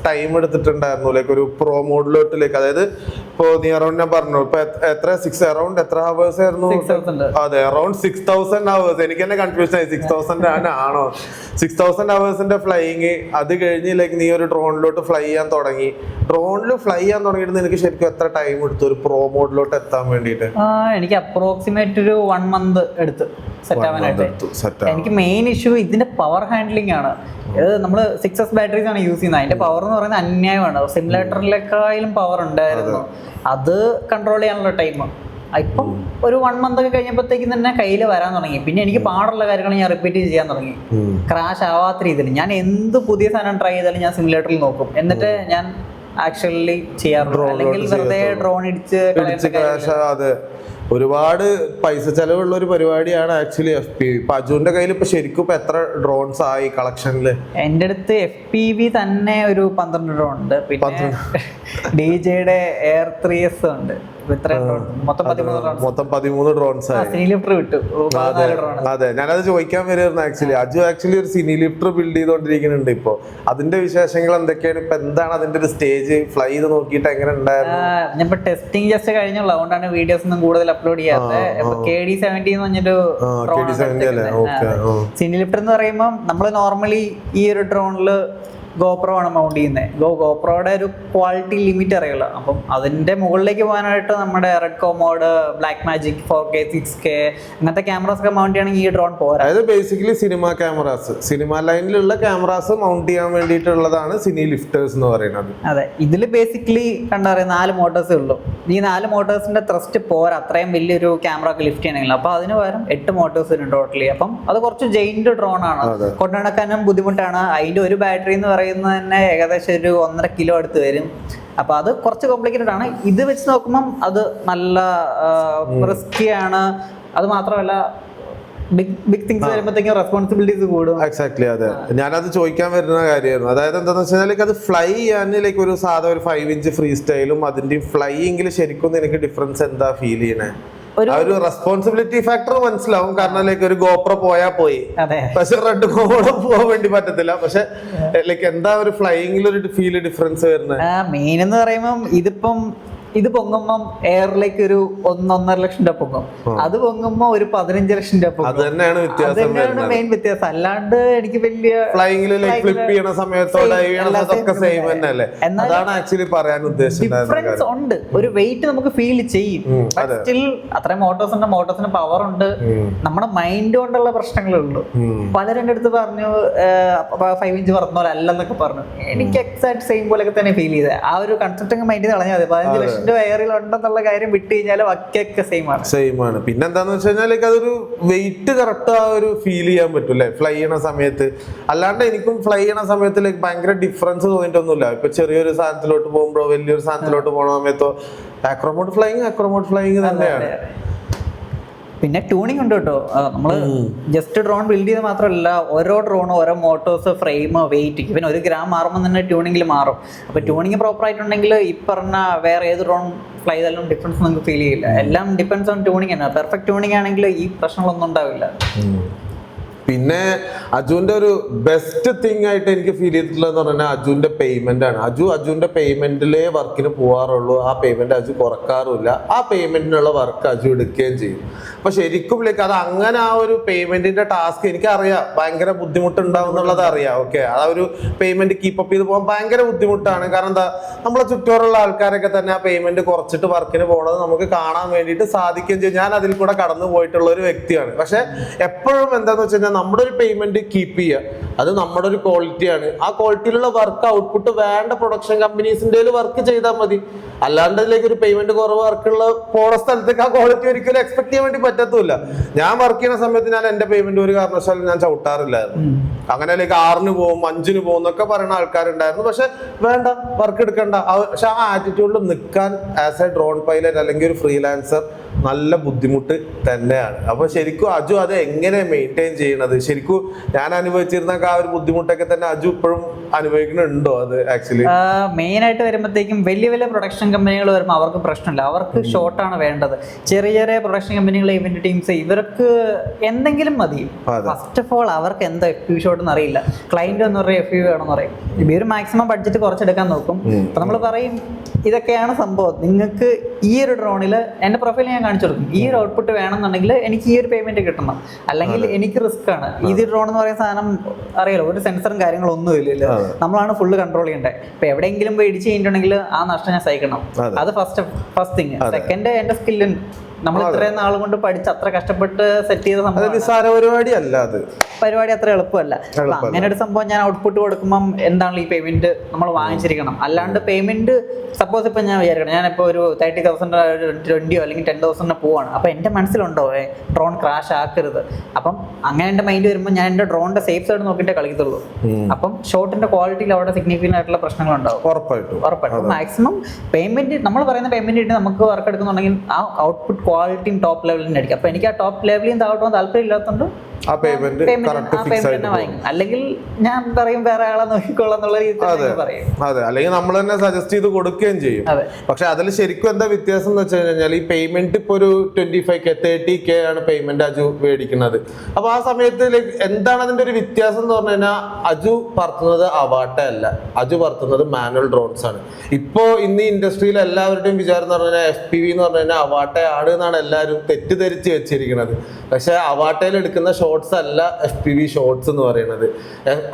[SPEAKER 1] ടൈം എടുത്തിട്ടുണ്ടായിരുന്നു ലൈക്ക് ഒരു പ്രോ മോഡിലോട്ട്? ലൈക്ക് അതായത് ഇപ്പൊ നീ അറൌണ്ട് ഞാൻ പറഞ്ഞു ഇപ്പൊ എത്ര അറൌണ്ട് എത്ര ഹവേഴ്സ് ആയിരുന്നു?
[SPEAKER 2] 6,000.
[SPEAKER 1] അതെ, അറൌണ്ട് 6,000 ഹവേഴ്സ്. എനിക്ക് തന്നെ കൺഫ്യൂഷൻ ആയി 6,000 ആണോ 6,000 ഹവേഴ്സിന്റെ ഫ്ലൈയിങ്. അത് കഴിഞ്ഞ് ലൈക്ക് നീ ഒരു ഡ്രോണിലോട്ട് ഫ്ലൈ ചെയ്യാൻ തുടങ്ങി. ഡ്രോണിൽ ഫ്ലൈ ചെയ്യാൻ തുടങ്ങിയിട്ട് നിനക്ക് ശരിക്കും എത്ര ടൈം എടുത്തു ഒരു പ്രോ മോഡിലോട്ട് എത്താൻ വേണ്ടിട്ട്?
[SPEAKER 2] എനിക്ക് അപ്രോക്സിമേറ്റ് ഒരു 1 month എടുത്ത് സെറ്റ് ആവാനായിട്ട്. എനിക്ക് മെയിൻ ഇഷ്യൂ ഇതിന്റെ പവർ ഹാൻഡ്ലിംഗ് ആണ്. ഇത് നമ്മള് 6S ബാറ്ററീസ് ആണ് യൂസ് ചെയ്യുന്നത്. അതിന്റെ പവർ എന്ന് പറയുന്നത് അന്യായമാണ്. സിമുലേറ്ററിലേക്കാളും പവർ ഉണ്ടായിരുന്നു. അത് കൺട്രോൾ ചെയ്യാനുള്ള ടൈം ഇപ്പം ഒരു 1 month ഒക്കെ കഴിഞ്ഞപ്പോഴത്തേക്കും തന്നെ കയ്യിൽ വരാൻ തുടങ്ങി. പിന്നെ എനിക്ക് പാടുള്ള കാര്യങ്ങൾ ഞാൻ റിപ്പീറ്റ് ചെയ്യാൻ തുടങ്ങി. ക്രാഷ് ആവാത്ത രീതിയിൽ ഞാൻ എന്ത് പുതിയ സാധനം ട്രൈ ചെയ്താലും ഞാൻ സിമുലേറ്ററിൽ നോക്കും. എന്നിട്ട് ഞാൻ ആക്ച്വലി ചെയ്യാറുള്ളൂ. അല്ലെങ്കിൽ വെറുതെ ഡ്രോൺ ഇടിച്ച്
[SPEAKER 1] അതെ, ഒരുപാട് പൈസ ചെലവുള്ള ഒരു പരിപാടിയാണ് ആക്ച്വലി FPV. ഇപ്പൊ അജുവിന്റെ കയ്യിൽ ഇപ്പൊ ശരിക്കും ഇപ്പൊ എത്ര ഡ്രോൺസ് ആയി കളക്ഷനില്?
[SPEAKER 2] എന്റെ അടുത്ത് FPV തന്നെ ഒരു 12 ഡ്രോൺ ഉണ്ട്. പിന്നെ DJയുടെ Air 3S ഉണ്ട്. മൊത്തം
[SPEAKER 1] 13 ഡ്രോൺസ് ആയി. അതെ, ഞാനത് ചോദിക്കാൻ വരുമായിരുന്നു ആക്ച്വലി. അജു ആക്ച്വലി ഒരു സിനി ലിഫ്റ്റർ ബിൽഡ് ചെയ്തോണ്ടിരിക്കുന്നുണ്ട് ഇപ്പൊ. അതിന്റെ വിശേഷങ്ങൾ എന്തൊക്കെയാണ്? ഇപ്പൊ എന്താണ് അതിന്റെ ഒരു സ്റ്റേജ്? ഫ്ലൈ ചെയ്ത് നോക്കിയിട്ട് എങ്ങനെ ഉണ്ടായിരുന്നു?
[SPEAKER 2] ഞാൻ ടെസ്റ്റിംഗ് ജസ്റ്റ് കഴിഞ്ഞുള്ളൂ, അതുകൊണ്ടാണ് വീഡിയോസ് ഒന്നും കൂടുതൽ അപ്ലോഡ് ചെയ്യാത്തത്. KD70 എന്ന് പറഞ്ഞൊരു സിനി ലിഫ്റ്റർ എന്ന് പറയുമ്പോൾ നമ്മൾ നോർമലി ഈ ഒരു ഡ്രോണില് ഗോപ്രോ ആണ് മൗണ്ട് ചെയ്യുന്നത്. ഗോപ്രോയുടെ ഒരു ക്വാളിറ്റി ലിമിറ്റ് അറിയില്ല. അപ്പം അതിന്റെ മുകളിലേക്ക് പോകാനായിട്ട് നമ്മുടെ red കോമോഡ്, black magic 4K 6K അങ്ങനത്തെ ക്യാമറാസ് ഒക്കെ മൗണ്ട് ചെയ്യണമെങ്കിൽ ഈ ഡ്രോൺ പോരാ.
[SPEAKER 1] അതായത് ബേസിക്കലി സിനിമ ക്യാമറാസ്, സിനിമ ലൈനിലുള്ള ക്യാമറാസ് മൗണ്ട് ചെയ്യാൻ വേണ്ടിയിട്ടുള്ളതാണ് സിനി ലിഫ്റ്റേഴ്സ് എന്ന് പറയുന്നത്.
[SPEAKER 2] അതെ, ഇതിൽ ബേസിക്കലി കണ്ടാ പറയാം 4 മോട്ടോഴ്സേ ഉള്ളൂ. ഈ 4 മോട്ടോഴ്സിന്റെ ത്രസ്റ്റ് പോരാ അത്രയും വലിയൊരു ക്യാമറ ഒക്കെ ലിഫ്റ്റ് ചെയ്യണമെങ്കിൽ. അപ്പൊ അതിന് പകരം 8 മോട്ടോഴ്സ് ഉണ്ട് ടോട്ടലി. അപ്പം അത് കുറച്ച് ജെയിന്റ് ഡ്രോൺ ആണ്, കൊണ്ടുനടക്കാനും ബുദ്ധിമുട്ടാണ്. അതിന്റെ ഒരു ബാറ്ററി എന്ന് പറയുന്നത് തന്നെ ഏകദേശം ഒരു 1.5 കിലോ അടുത്ത് വരും. അപ്പൊ അത് കുറച്ച് കോംപ്ലിക്കേറ്റഡ് ആണ്. ഇത് വെച്ച് നോക്കുമ്പം അത് നല്ല റിസ്കിയാണ്. അത് മാത്രമല്ല ബിഗ് തിങ്സ് വരുമ്പോഴത്തേക്കും റെസ്പോൺസിബിലിറ്റീസ് കൂടും.
[SPEAKER 1] എക്സാക്ട്ലി, അതെ, ഞാനത് ചോദിക്കാൻ വരുന്ന കാര്യമായിരുന്നു. അതായത് എന്താണെന്ന് വെച്ചാൽ അത് ഫ്ലൈ ചെയ്യാൻ ലൈക്ക് ഒരു സാധാ ഒരു 5 inch ഫ്രീ സ്റ്റൈലും അതിന്റെ ഫ്ലൈയിങ്ങിൽ ശരിക്കും എനിക്ക് ഡിഫറൻസ് എന്താ ഫീൽ ചെയ്യണേ? ഒരു റെസ്പോൺസിബിലിറ്റി ഫാക്ടർ മനസ്സിലാവും, കാരണം ലൈക്ക് ഒരു ഗോപ്രോ പോയാൽ പോയി, പക്ഷെ റെഡ് കോമോഡ് പോകാൻ വേണ്ടി പറ്റത്തില്ല. പക്ഷെ ലൈക്ക് എന്താ ഒരു ഫ്ലൈയിങ്ങിൽ ഒരു ഫീൽ ഡിഫറൻസ് വരുന്നത്?
[SPEAKER 2] മെയിൻ എന്ന് പറയുമ്പോൾ ഇത് പൊങ്ങുമ്പം എയറിലേക്ക് ഒരു 1.5 ലക്ഷം രൂപ പൊങ്ങും. അത് പൊങ്ങുമ്പോ ഒരു 15 ലക്ഷം രൂപ പൊങ്ങും.
[SPEAKER 1] അത് തന്നെയാണ്
[SPEAKER 2] മെയിൻ വ്യത്യാസം. അല്ലാണ്ട് എനിക്ക് വലിയ
[SPEAKER 1] ഫ്ലൈയിങ്ങിൽ ഫ്ലിപ്പ് ചെയ്യണ സമയത്തോ ഡൈവ് ചെയ്യണതൊക്കെ സെയിം തന്നെയല്ലേ? അതാണ് ആക്ച്വലി പറയാൻ ഉദ്ദേശിച്ചത്.
[SPEAKER 2] ഡിഫറൻസ് ഉണ്ട്, ഒരു വെയിറ്റ് നമുക്ക് ഫീൽ ചെയ്യും. സ്റ്റിൽ അത്രയും മോട്ടോഴ്സിന് പവർ ഉണ്ട്. നമ്മുടെ മൈൻഡ് കൊണ്ടുള്ള പ്രശ്നങ്ങളേ ഉള്ളൂ. പലരും എൻ്റെ അടുത്ത് പറഞ്ഞു 5 inch പറഞ്ഞ പോലെ അല്ലെന്നൊക്കെ പറഞ്ഞു. എനിക്ക് എക്സാക്ട് സെയിം പോലെയൊക്കെ തന്നെ ഫീൽ ചെയ്തത്. ആ ഒരു കൺസെപ്റ്റ് മൈൻഡിൽ കളഞ്ഞാൽ മതി. 15 ലക്ഷം ഉണ്ടെന്നുള്ള കാര്യം വിട്ട് കഴിഞ്ഞാൽ ഒക്കെ സെയിം
[SPEAKER 1] ആണ്. പിന്നെ എന്താന്ന് വെച്ച് കഴിഞ്ഞാൽ അതൊരു വെയിറ്റ് കറക്റ്റ് ആ ഒരു ഫീൽ ചെയ്യാൻ പറ്റൂല്ലേ ഫ്ലൈ ചെയ്യണ സമയത്ത്? അല്ലാണ്ട് എനിക്കും ഫ്ലൈ ചെയ്യണ സമയത്ത് ഭയങ്കര ഡിഫറൻസ് തോന്നിയിട്ടൊന്നുമില്ല. ഇപ്പൊ ചെറിയൊരു സാധനത്തിലോട്ട് പോകുമ്പോഴോ വലിയൊരു സാധനത്തിലോട്ട് പോണ സമയത്തോ അക്രോമോഡ് ഫ്ലൈയിങ് തന്നെയാണ്.
[SPEAKER 2] പിന്നെ ട്യൂണിങ് ഉണ്ട് കേട്ടോ. നമ്മള് ജസ്റ്റ് ഡ്രോൺ ബിൽഡ് ചെയ്ത് മാത്രമല്ല, ഓരോ ഡ്രോണും ഓരോ മോട്ടോഴ്സ്, ഫ്രെയിം, വെയിറ്റ്, ഇവൻ 1 gram മാറുമ്പോൾ തന്നെ ട്യൂണിങ്ങിൽ മാറും. അപ്പൊ ട്യൂണിങ് പ്രോപ്പർ ആയിട്ടുണ്ടെങ്കിൽ ഈ പറഞ്ഞ വേറെ ഏത് ഡ്രോൺ ഫ്ലൈ ചെയ്താലും ഡിഫറൻസ് നമുക്ക് ഫീൽ ചെയ്യില്ല. എല്ലാം ഡിപ്പെൻസ് ഓൺ ട്യൂണിങ് ആണ്. പെർഫെക്റ്റ് ട്യൂണിങ് ആണെങ്കിൽ ഈ പ്രശ്നങ്ങളൊന്നും ഉണ്ടാവില്ല.
[SPEAKER 1] പിന്നെ അജുവിന്റെ ഒരു ബെസ്റ്റ് തിങ് ആയിട്ട് എനിക്ക് ഫീൽ ചെയ്തിട്ടുള്ളതെന്ന് പറഞ്ഞാൽ അജുവിന്റെ പേയ്മെന്റ് ആണ്. അജുവിന്റെ പേയ്മെന്റിലേ വർക്കിന് പോകാറുള്ളൂ. ആ പേയ്മെന്റ് അജു കുറക്കാറുമില്ല. ആ പേയ്മെന്റിനുള്ള വർക്ക് അജു എടുക്കുകയും ചെയ്യും. അപ്പൊ ശരിക്കും അത് അങ്ങനെ ആ ഒരു പേയ്മെന്റിന്റെ ടാസ്ക് എനിക്കറിയാം ഭയങ്കര ബുദ്ധിമുട്ടുണ്ടാവും എന്നുള്ളത് അറിയാം. ഓക്കെ, ആ ഒരു പേയ്മെന്റ് കീപ്പപ്പ് ചെയ്ത് പോകാൻ ഭയങ്കര ബുദ്ധിമുട്ടാണ്. കാരണം എന്താ, നമ്മളെ ചുറ്റോറുള്ള ആൾക്കാരൊക്കെ തന്നെ ആ പേയ്മെന്റ് കുറച്ചിട്ട് വർക്കിന് പോകണത് നമുക്ക് കാണാൻ വേണ്ടിയിട്ട് സാധിക്കുകയും ചെയ്യും. ഞാൻ അതിൽ കൂടെ കടന്നു പോയിട്ടുള്ള ഒരു വ്യക്തിയാണ്. പക്ഷെ എപ്പോഴും എന്താന്ന് വെച്ച് കഴിഞ്ഞാൽ നമ്മുടെ ഒരു പേയ്മെന്റ് കീപ്പ് ചെയ്യുക, അത് നമ്മുടെ ഒരു ക്വാളിറ്റിയാണ്. ആ ക്വാളിറ്റിയിലുള്ള വർക്ക് ഔട്ട്പുട്ട് വേണ്ട പ്രൊഡക്ഷൻ കമ്പനീസിന്റെ വർക്ക് ചെയ്താൽ മതി. അല്ലാണ്ട് അതിലേക്ക് ഒരു പേയ്മെന്റ് കുറവ് വർക്കുള്ള പോണ സ്ഥലത്തേക്ക് ആ ക്വാളിറ്റി ഒരിക്കലും എക്സ്പെക്ട് ചെയ്യാൻ വേണ്ടി പറ്റത്തില്ല. ഞാൻ വർക്ക് ചെയ്യുന്ന സമയത്ത് ഞാൻ എന്റെ പേയ്മെന്റ് ഒരു കാരണവശാലും ഞാൻ ചവിട്ടാറില്ലായിരുന്നു. അങ്ങനെ 6-ന് പോകും 5-ന് പോകും എന്നൊക്കെ പറയുന്ന ആൾക്കാരുണ്ടായിരുന്നു. പക്ഷെ വേണ്ട, വർക്ക് എടുക്കണ്ട. പക്ഷെ ആ ആറ്റിറ്റ്യൂഡിൽ നിൽക്കാൻ ആസ് എ ഡ്രോൺ പൈലറ്റ് അല്ലെങ്കിൽ ഒരു ഫ്രീലാൻസർ നല്ല ബുദ്ധിമുട്ട് തന്നെയാണ്. അപ്പൊ ശരിക്കും അജു അത് എങ്ങനെ മെയിൻറ്റെയിൻ ചെയ്യണത്? ശരിക്കും ഞാൻ അനുഭവിച്ചിരുന്ന ആ ഒരു ബുദ്ധിമുട്ടൊക്കെ തന്നെ അജു ഇപ്പോഴും അനുഭവിക്കുന്നുണ്ടോ? അത് ആക്ച്വലി
[SPEAKER 2] മെയിൻ ആയിട്ട് വരുമ്പോഴത്തേക്കും വലിയ വലിയ പ്രൊഡക്ഷൻ കമ്പനികൾ വരുമ്പോൾ അവർക്ക് പ്രശ്നമില്ല, അവർക്ക് ഷോർട്ടാണ് വേണ്ടത്. ചെറിയ ചെറിയ പ്രൊഡക്ഷൻ കമ്പനികൾ, ഇവന്റ് ടീംസ്, ഇവർക്ക് എന്തെങ്കിലും മതി. ഫസ്റ്റ് ഓഫ് ഓൾ അവർക്ക് എന്താ FPV ഷോട്ട് എന്ന് അറിയില്ല. ക്ലൈന്റ് എന്ന് പറയും FPV വേണമെന്ന് പറയും, ഇവർ മാക്സിമം ബഡ്ജറ്റ് കുറച്ചെടുക്കാൻ നോക്കും. അപ്പൊ നമ്മൾ പറയും ഇതൊക്കെയാണ് സംഭവം, നിങ്ങൾക്ക് ഈ ഒരു ഡ്രോണിൽ എൻ്റെ പ്രൊഫൈൽ ഞാൻ കാണിച്ചു കൊടുക്കും, ഈ ഒരു ഔട്ട്പുട്ട് വേണമെന്നുണ്ടെങ്കിൽ എനിക്ക് ഈ ഒരു പേയ്മെന്റ് കിട്ടണം, അല്ലെങ്കിൽ എനിക്ക് റിസ്ക് ആണ്. ഇത് ഡ്രോൺ എന്ന് പറയുന്ന സാധനം അറിയാലോ, ഒരു സെൻസറും കാര്യങ്ങളും ഒന്നും ഇല്ലല്ലോ, നമ്മളാണ് ഫുള്ള് കൺട്രോൾ ചെയ്യേണ്ടത്. ഇപ്പൊ എവിടെയെങ്കിലും പോയി ഇടിച്ച് കഴിഞ്ഞിട്ടുണ്ടെങ്കിൽ ആ നഷ്ടം ഞാൻ സഹിക്കണം. അത് ഫസ്റ്റ് തിങ്. സെക്കൻഡ്, എന്റെ സ്കില്ല് നമ്മൾ ഇത്രയും നാൾ കൊണ്ട് പഠിച്ച് അത്ര കഷ്ടപ്പെട്ട് സെറ്റ് ചെയ്ത സംഭവം, പരിപാടി അത്ര എളുപ്പമല്ല. അങ്ങനെ ഒരു സംഭവം ഞാൻ ഔട്ട്പുട്ട് കൊടുക്കുമ്പോൾ എന്താണ് ഈ പേയ്മെന്റ് നമ്മൾ വാങ്ങിച്ചിരിക്കണം. അല്ലാണ്ട് പേയ്മെന്റ് സപ്പോസ് ഇപ്പൊ ഞാൻ വിചാരിക്കണം ഞാനിപ്പോ ഒരു 30,000 20 അല്ലെങ്കിൽ 10,000 പോവാണ്, അപ്പൊ എന്റെ മനസ്സിലുണ്ടോ ഡ്രോൺ ക്രാഷ് ആക്കരുത്. അപ്പം അങ്ങനെ എന്റെ മൈൻഡ് വരുമ്പോൾ ഞാൻ എന്റെ ഡ്രോണിന്റെ സേഫ് സൈഡ് നോക്കിയിട്ടേ കളിക്കത്തുള്ളൂ. അപ്പം ഷോട്ടിന്റെ ക്വാളിറ്റിയിൽ അവിടെ സിഗ്നിഫിക്കന്റ് ആയിട്ടുള്ള പ്രശ്നങ്ങളുണ്ടാവും ഉറപ്പായിട്ടും. മാക്സിമം പേയ്മെന്റ് നമ്മൾ പറയുന്ന പേയ്മെന്റ് ഇട്ട് നമുക്ക് വർക്ക് എടുക്കുന്നുണ്ടെങ്കിൽ ആ ഔട്ട്പുട്ട് ക്വാളിറ്റിയും ടോപ്പ് ലെവലിന് ആയിരിക്കും. അപ്പൊ എനിക്ക് ആ ടോപ്പ് ലെവലിൽ നിന്ന് താഴോട്ട് താല്പര്യം ഇല്ലാത്തതുകൊണ്ട്
[SPEAKER 1] ആ പേയ്മെന്റ്
[SPEAKER 2] അല്ലെങ്കിൽ ഞാൻ പറയും വേറെ ആളെ നോക്കിക്കോളാം എന്നുള്ള രീതിയിൽ പറയും.
[SPEAKER 1] അതെ, അല്ലെങ്കിൽ നമ്മൾ തന്നെ സജസ്റ്റ് ചെയ്ത് കൊടുക്കുകയും ചെയ്യും. പക്ഷെ അതിൽ ശരിക്കും എന്താ വ്യത്യാസം എന്ന് വെച്ച് കഴിഞ്ഞാൽ ഈ പേയ്മെന്റ് ഇപ്പൊ ഒരു 25K 30K ആണ് പേയ്മെന്റ് അജു മേടിക്കുന്നത്. അപ്പൊ ആ സമയത്ത് എന്താണ് അതിന്റെ ഒരു വ്യത്യാസം എന്ന് പറഞ്ഞു കഴിഞ്ഞാൽ അജു പറത്തുന്നത് അവാട്ട അല്ല, അജു പറത്തുന്നത് മാനുവൽ ഡ്രോൺസ് ആണ്. ഇപ്പോ ഇന്ന് ഇൻഡസ്ട്രിയിൽ എല്ലാവരുടെയും വിചാരം എന്ന് പറഞ്ഞു കഴിഞ്ഞാൽ FPV എന്ന് പറഞ്ഞു കഴിഞ്ഞാൽ അവാട്ടയാണ് എന്നാണ് എല്ലാവരും തെറ്റിദ്ധരിച്ച് വെച്ചിരിക്കുന്നത്. പക്ഷെ അവാട്ടയിൽ എടുക്കുന്ന ഷോട്ട്സ് അല്ല FPV ഷോട്ട്സ് എന്ന് പറയുന്നത്.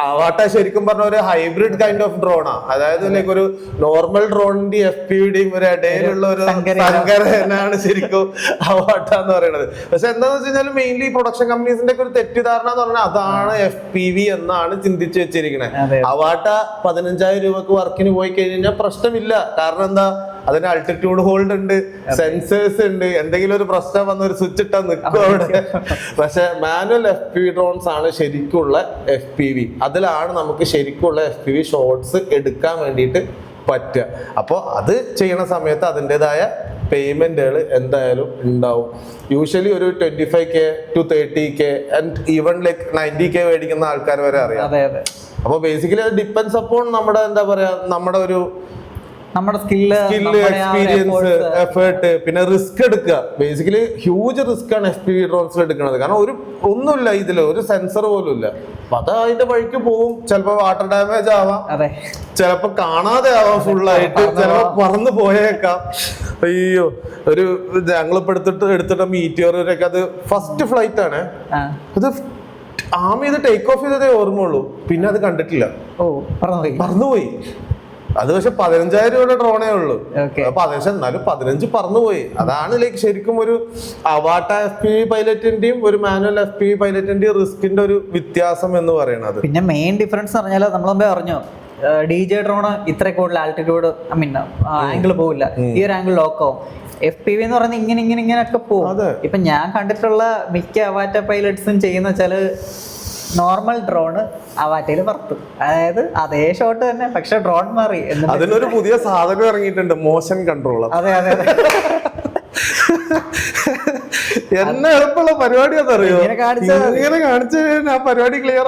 [SPEAKER 1] അവാട്ട ശരിക്കും പറഞ്ഞ ഒരു ഹൈബ്രിഡ് കൈൻഡ് ഓഫ് ഡ്രോണാ. അതായത് ലൈക്ക് ഒരു നോർമൽ ഡ്രോണിന്റെ FPVയുടെയും ഒരു ഇടയിലുള്ള ഒരു സങ്കരനാണ് ശരിക്കും അവാട്ട എന്ന് പറയുന്നത്. പക്ഷെ എന്താന്ന് വെച്ച് കഴിഞ്ഞാൽ മെയിൻലി പ്രൊഡക്ഷൻ കമ്പനീസിന്റെ ഒക്കെ ഒരു തെറ്റിദ്ധാരണ എന്ന് പറഞ്ഞാൽ അതാണ് FPV എന്നാണ് ചിന്തിച്ചു വെച്ചിരിക്കുന്നത്. അവാട്ട 15,000 രൂപക്ക് വർക്കിന് പോയി കഴിഞ്ഞാൽ പ്രശ്നമില്ല. കാരണം എന്താ, അതിന് അൾട്ടിറ്റ്യൂഡ് ഹോൾഡ് ഉണ്ട്, സെൻസേഴ്സ് ഉണ്ട്, എന്തെങ്കിലും ഒരു പ്രശ്നം വന്ന ഒരു സ്വിച്ച് ഇട്ടാൽ നിൽക്കും അവിടെ. പക്ഷെ മാനുവൽ FPV ഡ്രോൺസ് ആണ് ശരിക്കുള്ള FPV. അതിലാണ് നമുക്ക് ശരിക്കുള്ള FPV ഷോട്ട്സ് എടുക്കാൻ വേണ്ടിയിട്ട് പറ്റുക. അപ്പോൾ അത് ചെയ്യണ സമയത്ത് അതിൻ്റെതായ പേയ്മെന്റുകൾ എന്തായാലും ഉണ്ടാവും. യൂഷ്വലി ഒരു 25K to 30K and even like 90K മേടിക്കുന്ന ആൾക്കാർ വരെ അറിയാം. അപ്പോൾ ബേസിക്കലി അത് ഡിപ്പെൻഡ്സ് അപ്പോൺ നമ്മുടെ എന്താ പറയാ, നമ്മുടെ സ്കില്ല്, എക്സ്പീരിയൻസ്, എഫേർട്ട്, പിന്നെ റിസ്ക് എടുക്കുക. ബേസിക്കലി ഹ്യൂജ് റിസ്ക് ആണ് FPV ഡ്രോൺസിൽ എടുക്കുന്നത്. കാരണം ഒന്നുമില്ല ഇതില്, ഒരു സെൻസർ പോലും ഇല്ല. അപ്പൊ അത് അതിന്റെ വഴിക്ക് പോവും. ചിലപ്പോ വാട്ടർ ഡാമേജ് ആവാം, ചിലപ്പോ കാണാതെ ആവാം, ഫുള്ളായിട്ട് ചിലപ്പോ പറന്നു പോയേക്കാം. അയ്യോ, ഒരു ഞങ്ങളിപ്പോ എടുത്തിട്ട് മീറ്റിയോറൊക്കെ അത് ഫസ്റ്റ് ഫ്ലൈറ്റ് ആണ്. അത് ആം ചെയ്ത് ടേക്ക് ഓഫ് ചെയ്തതേ ഓർമ്മയുള്ളൂ, പിന്നെ അത് കണ്ടിട്ടില്ല, പറന്നുപോയി. അത് പക്ഷെ 15,000 രൂപയുടെ ഡ്രോണേ ഉള്ളൂ. അപ്പൊ എന്നാലും 15 പറന്നുപോയി. അതാണ് ലൈക്ക് ശരിക്കും ഒരു അവാട്ട FPV പൈലറ്റിന്റെയും ഒരു മാനുവൽ FPV പൈലറ്റിന്റെയും റിസ്കിന്റെ ഒരു വ്യത്യാസം എന്ന് പറയുന്നത്. പിന്നെ
[SPEAKER 2] മെയിൻ ഡിഫറൻസ് പറഞ്ഞാൽ നമ്മൾ മുമ്പേ പറഞ്ഞു, DJ ഡ്രോൺ ഇത്ര കൂടുതൽ ആൾട്ടിറ്റ്യൂഡ് ആംഗിൾ പോവില്ല, ഈ ഒരു ആംഗിൾ ലോക്ക് ആവും. FPV എന്ന് പറയുന്നത് ഇങ്ങനെയൊക്കെ പോകും. ഇപ്പൊ ഞാൻ കണ്ടിട്ടുള്ള മിക്ക അവാറ്റ പൈലറ്റ്സും ചെയ്യുന്ന വെച്ചാല് നോർമൽ ഡ്രോണ് അവാറ്റയിൽ പറത്തും, അതായത് അതേ ഷോട്ട് തന്നെ, പക്ഷെ ഡ്രോൺ മാറി.
[SPEAKER 1] അതിനൊരു പുതിയ സാധനം ഇറങ്ങിയിട്ടുണ്ട്, മോഷൻ കൺട്രോളർ.
[SPEAKER 2] അതെ
[SPEAKER 1] എന്നെ എളുപ്പമുള്ള പരിപാടി അതറിയോ, ഇങ്ങനെ കാണിച്ചു ആ പരിപാടി ക്ലിയർ.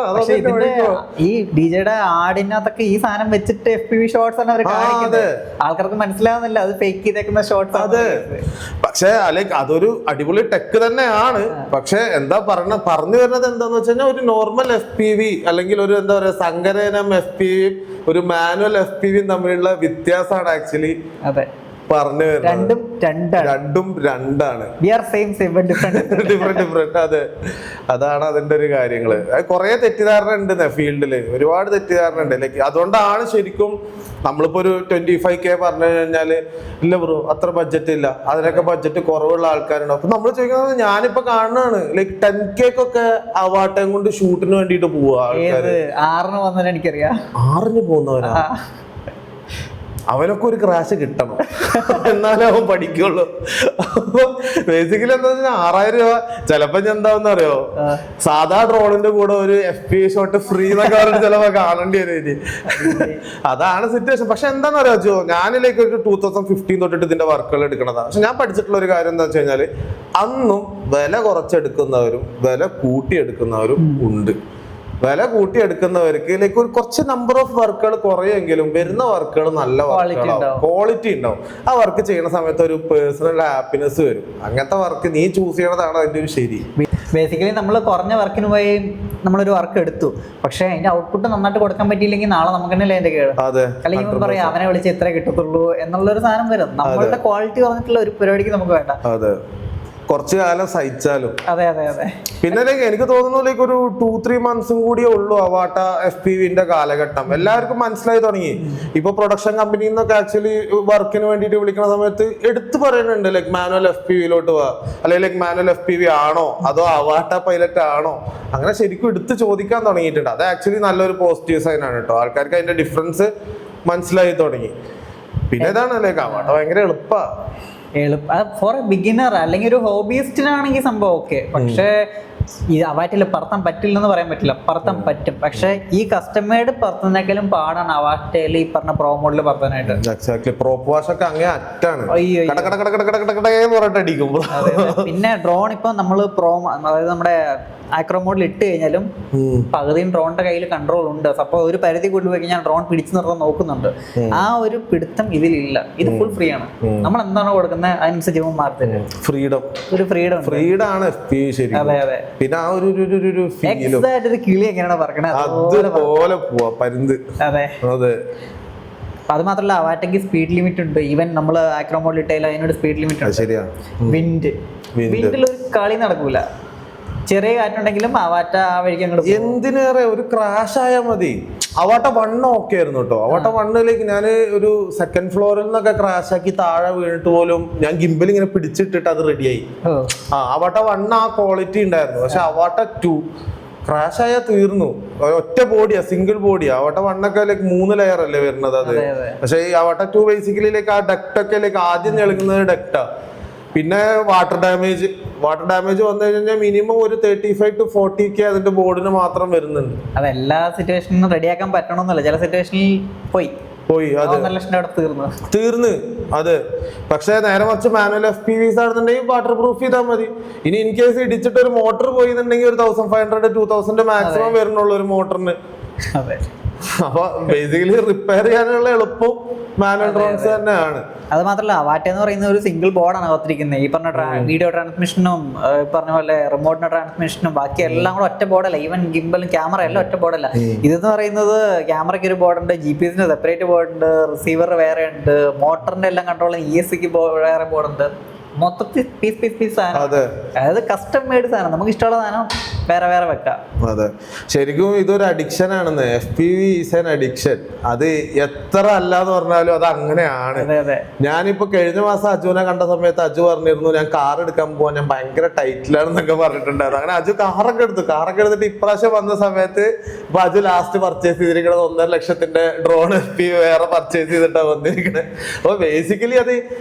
[SPEAKER 2] ഈ ഡിജയുടെ ആടിനകത്തൊക്കെ ഈ സാധനം വെച്ചിട്ട് FPV ഷോട്ട്സ് ആണ് അവർ കാണിക്കുന്നത്. ആൾക്കാർക്ക് മനസ്സിലാവുന്നില്ല അത് ഫേക്ക് ചെയ്തേക്കുന്ന ഷോട്ട്സ്.
[SPEAKER 1] അത് പക്ഷെ ലൈക്ക് അതൊരു അടിപൊളി ടെക് തന്നെയാണ്. പക്ഷെ എന്താ പറഞ്ഞു വരുന്നത് എന്താന്ന് വെച്ച് കഴിഞ്ഞാൽ ഒരു നോർമൽ FPV അല്ലെങ്കിൽ ഒരു എന്താ പറയാ സങ്കരനം FPV ഒരു മാനുവൽ FPV തമ്മിലുള്ള വ്യത്യാസമാണ് ആക്ച്വലി പറഞ്ഞു രണ്ടും രണ്ടാണ്. ഡിഫറെന്റ്. അതെ, അതാണ് അതിന്റെ ഒരു കാര്യങ്ങള്. കുറെ തെറ്റിദ്ധാരണ ഉണ്ട് ഫീൽഡില്, ഒരുപാട് തെറ്റിദ്ധാരണ ഉണ്ട്. ലൈക്ക് അതുകൊണ്ടാണ് ശരിക്കും നമ്മളിപ്പോ ഒരു 25K പറഞ്ഞു കഴിഞ്ഞാല് ഇല്ല ബ്രോ അത്ര ബഡ്ജറ്റ് ഇല്ല, അതിനൊക്കെ ബഡ്ജറ്റ് കുറവുള്ള ആൾക്കാരുണ്ട്. അപ്പൊ നമ്മൾ ചോദിക്കുന്നത് ഞാനിപ്പോ കാണുന്നതാണ് ലൈക്ക് 10K അവാട്ടം കൊണ്ട് ഷൂട്ടിന് വേണ്ടിട്ട് പോവുക ആൾക്കാര്.
[SPEAKER 2] 6 വന്നാൽ എനിക്കറിയാം,
[SPEAKER 1] 6 പോകുന്നവരാ. അവനൊക്കെ ഒരു ക്രാഷ് കിട്ടണം എന്നാലേ അവൻ പഠിക്കുള്ളൂ. അപ്പൊ ബേസിക്കലി എന്താ വെച്ചാൽ 6000 രൂപ ചിലപ്പോ ഞാൻ എന്താണെന്ന് അറിയോ, സാധാ ഡ്രോണിന്റെ കൂടെ ഒരു FPV ഷോട്ട് ഫ്രീ എന്നൊക്കെ പറഞ്ഞിട്ട് ചിലപ്പോ കാണേണ്ടി വരും. അതാണ് സിറ്റുവേഷൻ. പക്ഷെ എന്താണെന്ന് അറിയോ ജോ, ഞാനിലേക്ക് ഒരു 2015 തൊട്ടിട്ട് ഇതിന്റെ വർക്കുകൾ എടുക്കണതാണ്. പക്ഷെ ഞാൻ പഠിച്ചിട്ടുള്ള ഒരു കാര്യം എന്താ വെച്ച് കഴിഞ്ഞാല് അന്നും വില കുറച്ചെടുക്കുന്നവരും വില കൂട്ടിയെടുക്കുന്നവരും ഉണ്ട്. വില കൂട്ടിയെടുക്കുന്നവർക്ക് ലൈക്ക് ഒരു കുറച്ച് നമ്പർ ഓഫ് വർക്കുകൾ കുറയെങ്കിലും വരുന്ന വർക്കുകൾ നല്ല ക്വാളിറ്റി ഉണ്ടാവും. ആ വർക്ക് ചെയ്യുന്ന സമയത്ത് ഒരു പേഴ്സണൽ ഹാപ്പിനെസ് വരും. അങ്ങനത്തെ വർക്ക് നീ ചൂസ് ചെയ്യണതാണ് അതിന്റെ ഒരു ശരി.
[SPEAKER 2] ബേസിക്കലി നമ്മൾ കുറഞ്ഞ വർക്കിന് പോയി നമ്മളൊരു വർക്ക് എടുത്തു, പക്ഷെ അതിന്റെ ഔട്ട്പുട്ട് നന്നായിട്ട് കൊടുക്കാൻ പറ്റിയില്ലെങ്കിൽ നാളെ നമുക്ക് തന്നെയല്ലേ അതിന്റെ കേട്. അല്ലെങ്കിൽ പറയാം അവനെ വിളിച്ച് എത്ര കിട്ടത്തുള്ളൂ എന്നുള്ളൊരു സാധനം വരും. നമ്മളുടെ ക്വാളിറ്റി പറഞ്ഞിട്ടുള്ള ഒരു പരിപാടിക്ക് നമുക്ക് വേണ്ട.
[SPEAKER 1] അതെ, കുറച്ചു കാലം സഹിച്ചാലും.
[SPEAKER 2] അതെ അതെ അതെ.
[SPEAKER 1] പിന്നെ എനിക്ക് തോന്നുന്നു ലൈക്ക് ഒരു 2-3 മന്ത്സും കൂടിയേ ഉള്ളൂ അവാട്ട FPVന്റെ കാലഘട്ടം. എല്ലാവർക്കും മനസ്സിലായി തുടങ്ങി. ഇപ്പൊ പ്രൊഡക്ഷൻ കമ്പനിയിൽ നിന്നൊക്കെ ആക്ച്വലി വർക്കിന് വേണ്ടിയിട്ട് വിളിക്കുന്ന സമയത്ത് എടുത്തു പറയുന്നുണ്ട് ലൈക്ക് മാനുവൽ FPVയിലോട്ട് പോവാ, അല്ലെങ്കിൽ ലൈക്ക് മാനുവൽ FPV ആണോ അതോ അവാട്ട പൈലറ്റ് ആണോ, അങ്ങനെ ശരിക്കും എടുത്ത് ചോദിക്കാൻ തുടങ്ങിയിട്ടുണ്ട്. അത് ആക്ച്വലി നല്ലൊരു പോസിറ്റീവ് സൈൻ ആണ് കേട്ടോ. ആൾക്കാർക്ക് അതിന്റെ ഡിഫറൻസ് മനസ്സിലായി തുടങ്ങി. പിന്നെ ഇതാണ് ലൈക്ക് അവാട്ട ഭയങ്കര
[SPEAKER 2] ഫോർ എ ബിഗിനർ അല്ലെങ്കിൽ ഒരു ഹോബിയിസ്റ്റിനാണെങ്കിൽ സംഭവം ഓക്കെ. പക്ഷേ ഈ അവാറ്റിൽ പറത്താൻ പറ്റില്ലെന്ന് പറയാൻ പറ്റില്ല, പറത്താൻ പറ്റും. പക്ഷെ ഈ കസ്റ്റമേർഡ് പറത്തുന്നേക്കാളും പാടാണ് അവാറ്റയിൽ ഈ പറഞ്ഞ പ്രോ മോഡൽ പറത്താനായിട്ട്. പിന്നെ ഡ്രോൺ ഇപ്പൊ നമ്മള് അതായത് നമ്മുടെ ആക്രോ മോഡിൽ ഇട്ട് കഴിഞ്ഞാലും പകുതിയും ഡ്രോണിന്റെ കയ്യിൽ കൺട്രോൾ ഉണ്ട്. അപ്പൊ ഒരു പരിധി കൊണ്ടുപോയി കഴിഞ്ഞാൽ ഡ്രോൺ പിടിച്ചു നിർത്താൻ നോക്കുന്നുണ്ട്. ആ ഒരു പിടുത്തം ഇതിലില്ല. ഇത് ഫുൾ ഫ്രീ ആണ്. നമ്മൾ എന്താണോ കൊടുക്കുന്നത് അതിനനുസരിച്ച് ഇവൻ മാറി
[SPEAKER 1] ഫ്രീഡം ആണ്. അതെ അതെ. പിന്നെ ആ ഒരു
[SPEAKER 2] കിളി എങ്ങനെയാണ് പറയണത്
[SPEAKER 1] അതുപോലെ പോവാ പരുന്ത്.
[SPEAKER 2] അതെ അതെ. അത് മാത്രല്ല അവാറ്റയ്ക്ക് സ്പീഡ് ലിമിറ്റ് ഉണ്ട്. ഈവൻ നമ്മള് ആക്രോ മോഡിൽ ഇട്ടാലും അതിനൊരു സ്പീഡ് ലിമിറ്റ് ഉണ്ട്.
[SPEAKER 1] ശരിയാ.
[SPEAKER 2] വിൻഡിൽ ഒരു കളി നടക്കൂല. ചെറിയ കാറ്റുണ്ടെങ്കിലും അവാറ്റ ആ വഴിക്ക് അങ്ങോട്ട്.
[SPEAKER 1] എന്തിനേറെ ഒരു ക്രാഷ് ആയാൽ മതി. അവാട്ട 1 ഓക്കെ ആയിരുന്നു കേട്ടോ. അവാട്ട 1ലേക്ക് ഞാൻ ഒരു 2nd ഫ്ലോറിൽ നിന്നൊക്കെ ക്രാഷ് ആക്കി താഴെ വീണിട്ട് പോലും ഞാൻ ഗിംബൽ ഇങ്ങനെ പിടിച്ചിട്ടിട്ട് അത് റെഡിയായി. അവാട്ട 1 ആ ക്വാളിറ്റി ഉണ്ടായിരുന്നു. പക്ഷെ അവാട്ട 2 ക്രാഷ് ആയാൽ തീർന്നു. ഒറ്റ ബോഡിയാ, സിംഗിൾ ബോഡിയാ. അവാട്ട 1 ഒക്കെ ലൈക്ക് 3 ലെയർ അല്ലേ വരുന്നത് അത്. പക്ഷെ ഈ അവാട്ട 2 ബേസിക്കലി ലൈക്ക് ആ ഡക്ട് ഒക്കെ ലൈക്ക് ആദ്യം ഞെളുക്കുന്നത് ഡക്റ്റാ. പിന്നെ വാട്ടർ ഡാമേജ് വന്നു കഴിഞ്ഞാൽ മിനിമം ഒരു 35 to 40K അതിന്റെ ബോർഡിന് മാത്രം വരുന്നുണ്ട്.
[SPEAKER 2] അതെല്ലാ സിറ്റുവേഷനും റെഡിയാക്കാൻ പറ്റണമെന്നല്ല, ചില സിറ്റുവേഷനിൽ പോയി
[SPEAKER 1] തീർന്ന്. അതെ. പക്ഷെ നേരെ മറിച്ച് മാനുവൽ FPVs ആണെന്നുണ്ടെങ്കിൽ വാട്ടർ പ്രൂഫ് ചെയ്താൽ മതി. ഇനി ഇൻ കേസ് ഇടിച്ചിട്ട് ഒരു മോട്ടർ പോയിന്നുണ്ടെങ്കിൽ ഒരു 1500-2000 മാക്സിമം വരുന്നുള്ളൂ ഒരു മോട്ടറിന്. അപ്പൊ ബേസിക്കലി റിപ്പയർ ചെയ്യാനുള്ള എളുപ്പം മാനുവൽ ഡ്രോൺസ് തന്നെയാണ്.
[SPEAKER 2] അത് മാത്രല്ല അവാറ്റ എന്ന് പറയുന്ന ഒരു സിംഗിൾ ബോർഡാണ് അകത്തിരിക്കുന്നത്. ഈ പറഞ്ഞ വീഡിയോ ട്രാൻസ്മിഷനും പറഞ്ഞ പോലെ റിമോട്ടിന്റെ ട്രാൻസ്മിഷനും ബാക്കി എല്ലാം കൂടെ ഒറ്റ ബോർഡല്ല. ഈവൻ ഗിംബലും ക്യാമറ എല്ലാം ഒറ്റ ബോർഡല്ല. ഇതെന്ന് പറയുന്നത് ക്യാമറയ്ക്ക് ഒരു ബോർഡുണ്ട്, GPS-ന് സെപ്പറേറ്റ് ബോർഡുണ്ട്, റിസീവർ വേറെ ഉണ്ട്, മോട്ടറിന്റെ എല്ലാം കൺട്രോൾ ESC-ക്ക് വേറെ ബോർഡുണ്ട്. മൊത്തത്തിൽ പീസ് സാധനം. അതായത് കസ്റ്റം മെയ്ഡ് സാധനം. നമുക്ക് ഇഷ്ടമുള്ള സാധനം വേറെ വേറെ വെക്കാം.
[SPEAKER 1] അതെ, ശരിക്കും ഇതൊരു അഡിക്ഷൻ ആണെന്ന്. FPV is an addiction. അത് എത്ര അല്ലാന്ന് പറഞ്ഞാലും അത് അങ്ങനെയാണ്. ഞാനിപ്പോ കഴിഞ്ഞ മാസം അജുവിനെ കണ്ട സമയത്ത് അജു പറഞ്ഞിരുന്നു ഞാൻ കാർ എടുക്കാൻ പോവാൻ, ഞാൻ ഭയങ്കര ടൈറ്റിലാണെന്നൊക്കെ പറഞ്ഞിട്ടുണ്ടായിരുന്നു. അങ്ങനെ അജു കാറൊക്കെ എടുത്തിട്ട് ഇപ്രാവശ്യം വന്ന സമയത്ത് ഇപ്പൊ അജു ലാസ്റ്റ് പർച്ചേസ് ചെയ്തിരിക്കുന്നത് 1.5 ലക്ഷത്തിന്റെ ഡ്രോൺ FPV വേറെ പർച്ചേസ് ചെയ്തിട്ടാണ് വന്നിരിക്കുന്നത്. അപ്പൊ ബേസിക്കലി അത്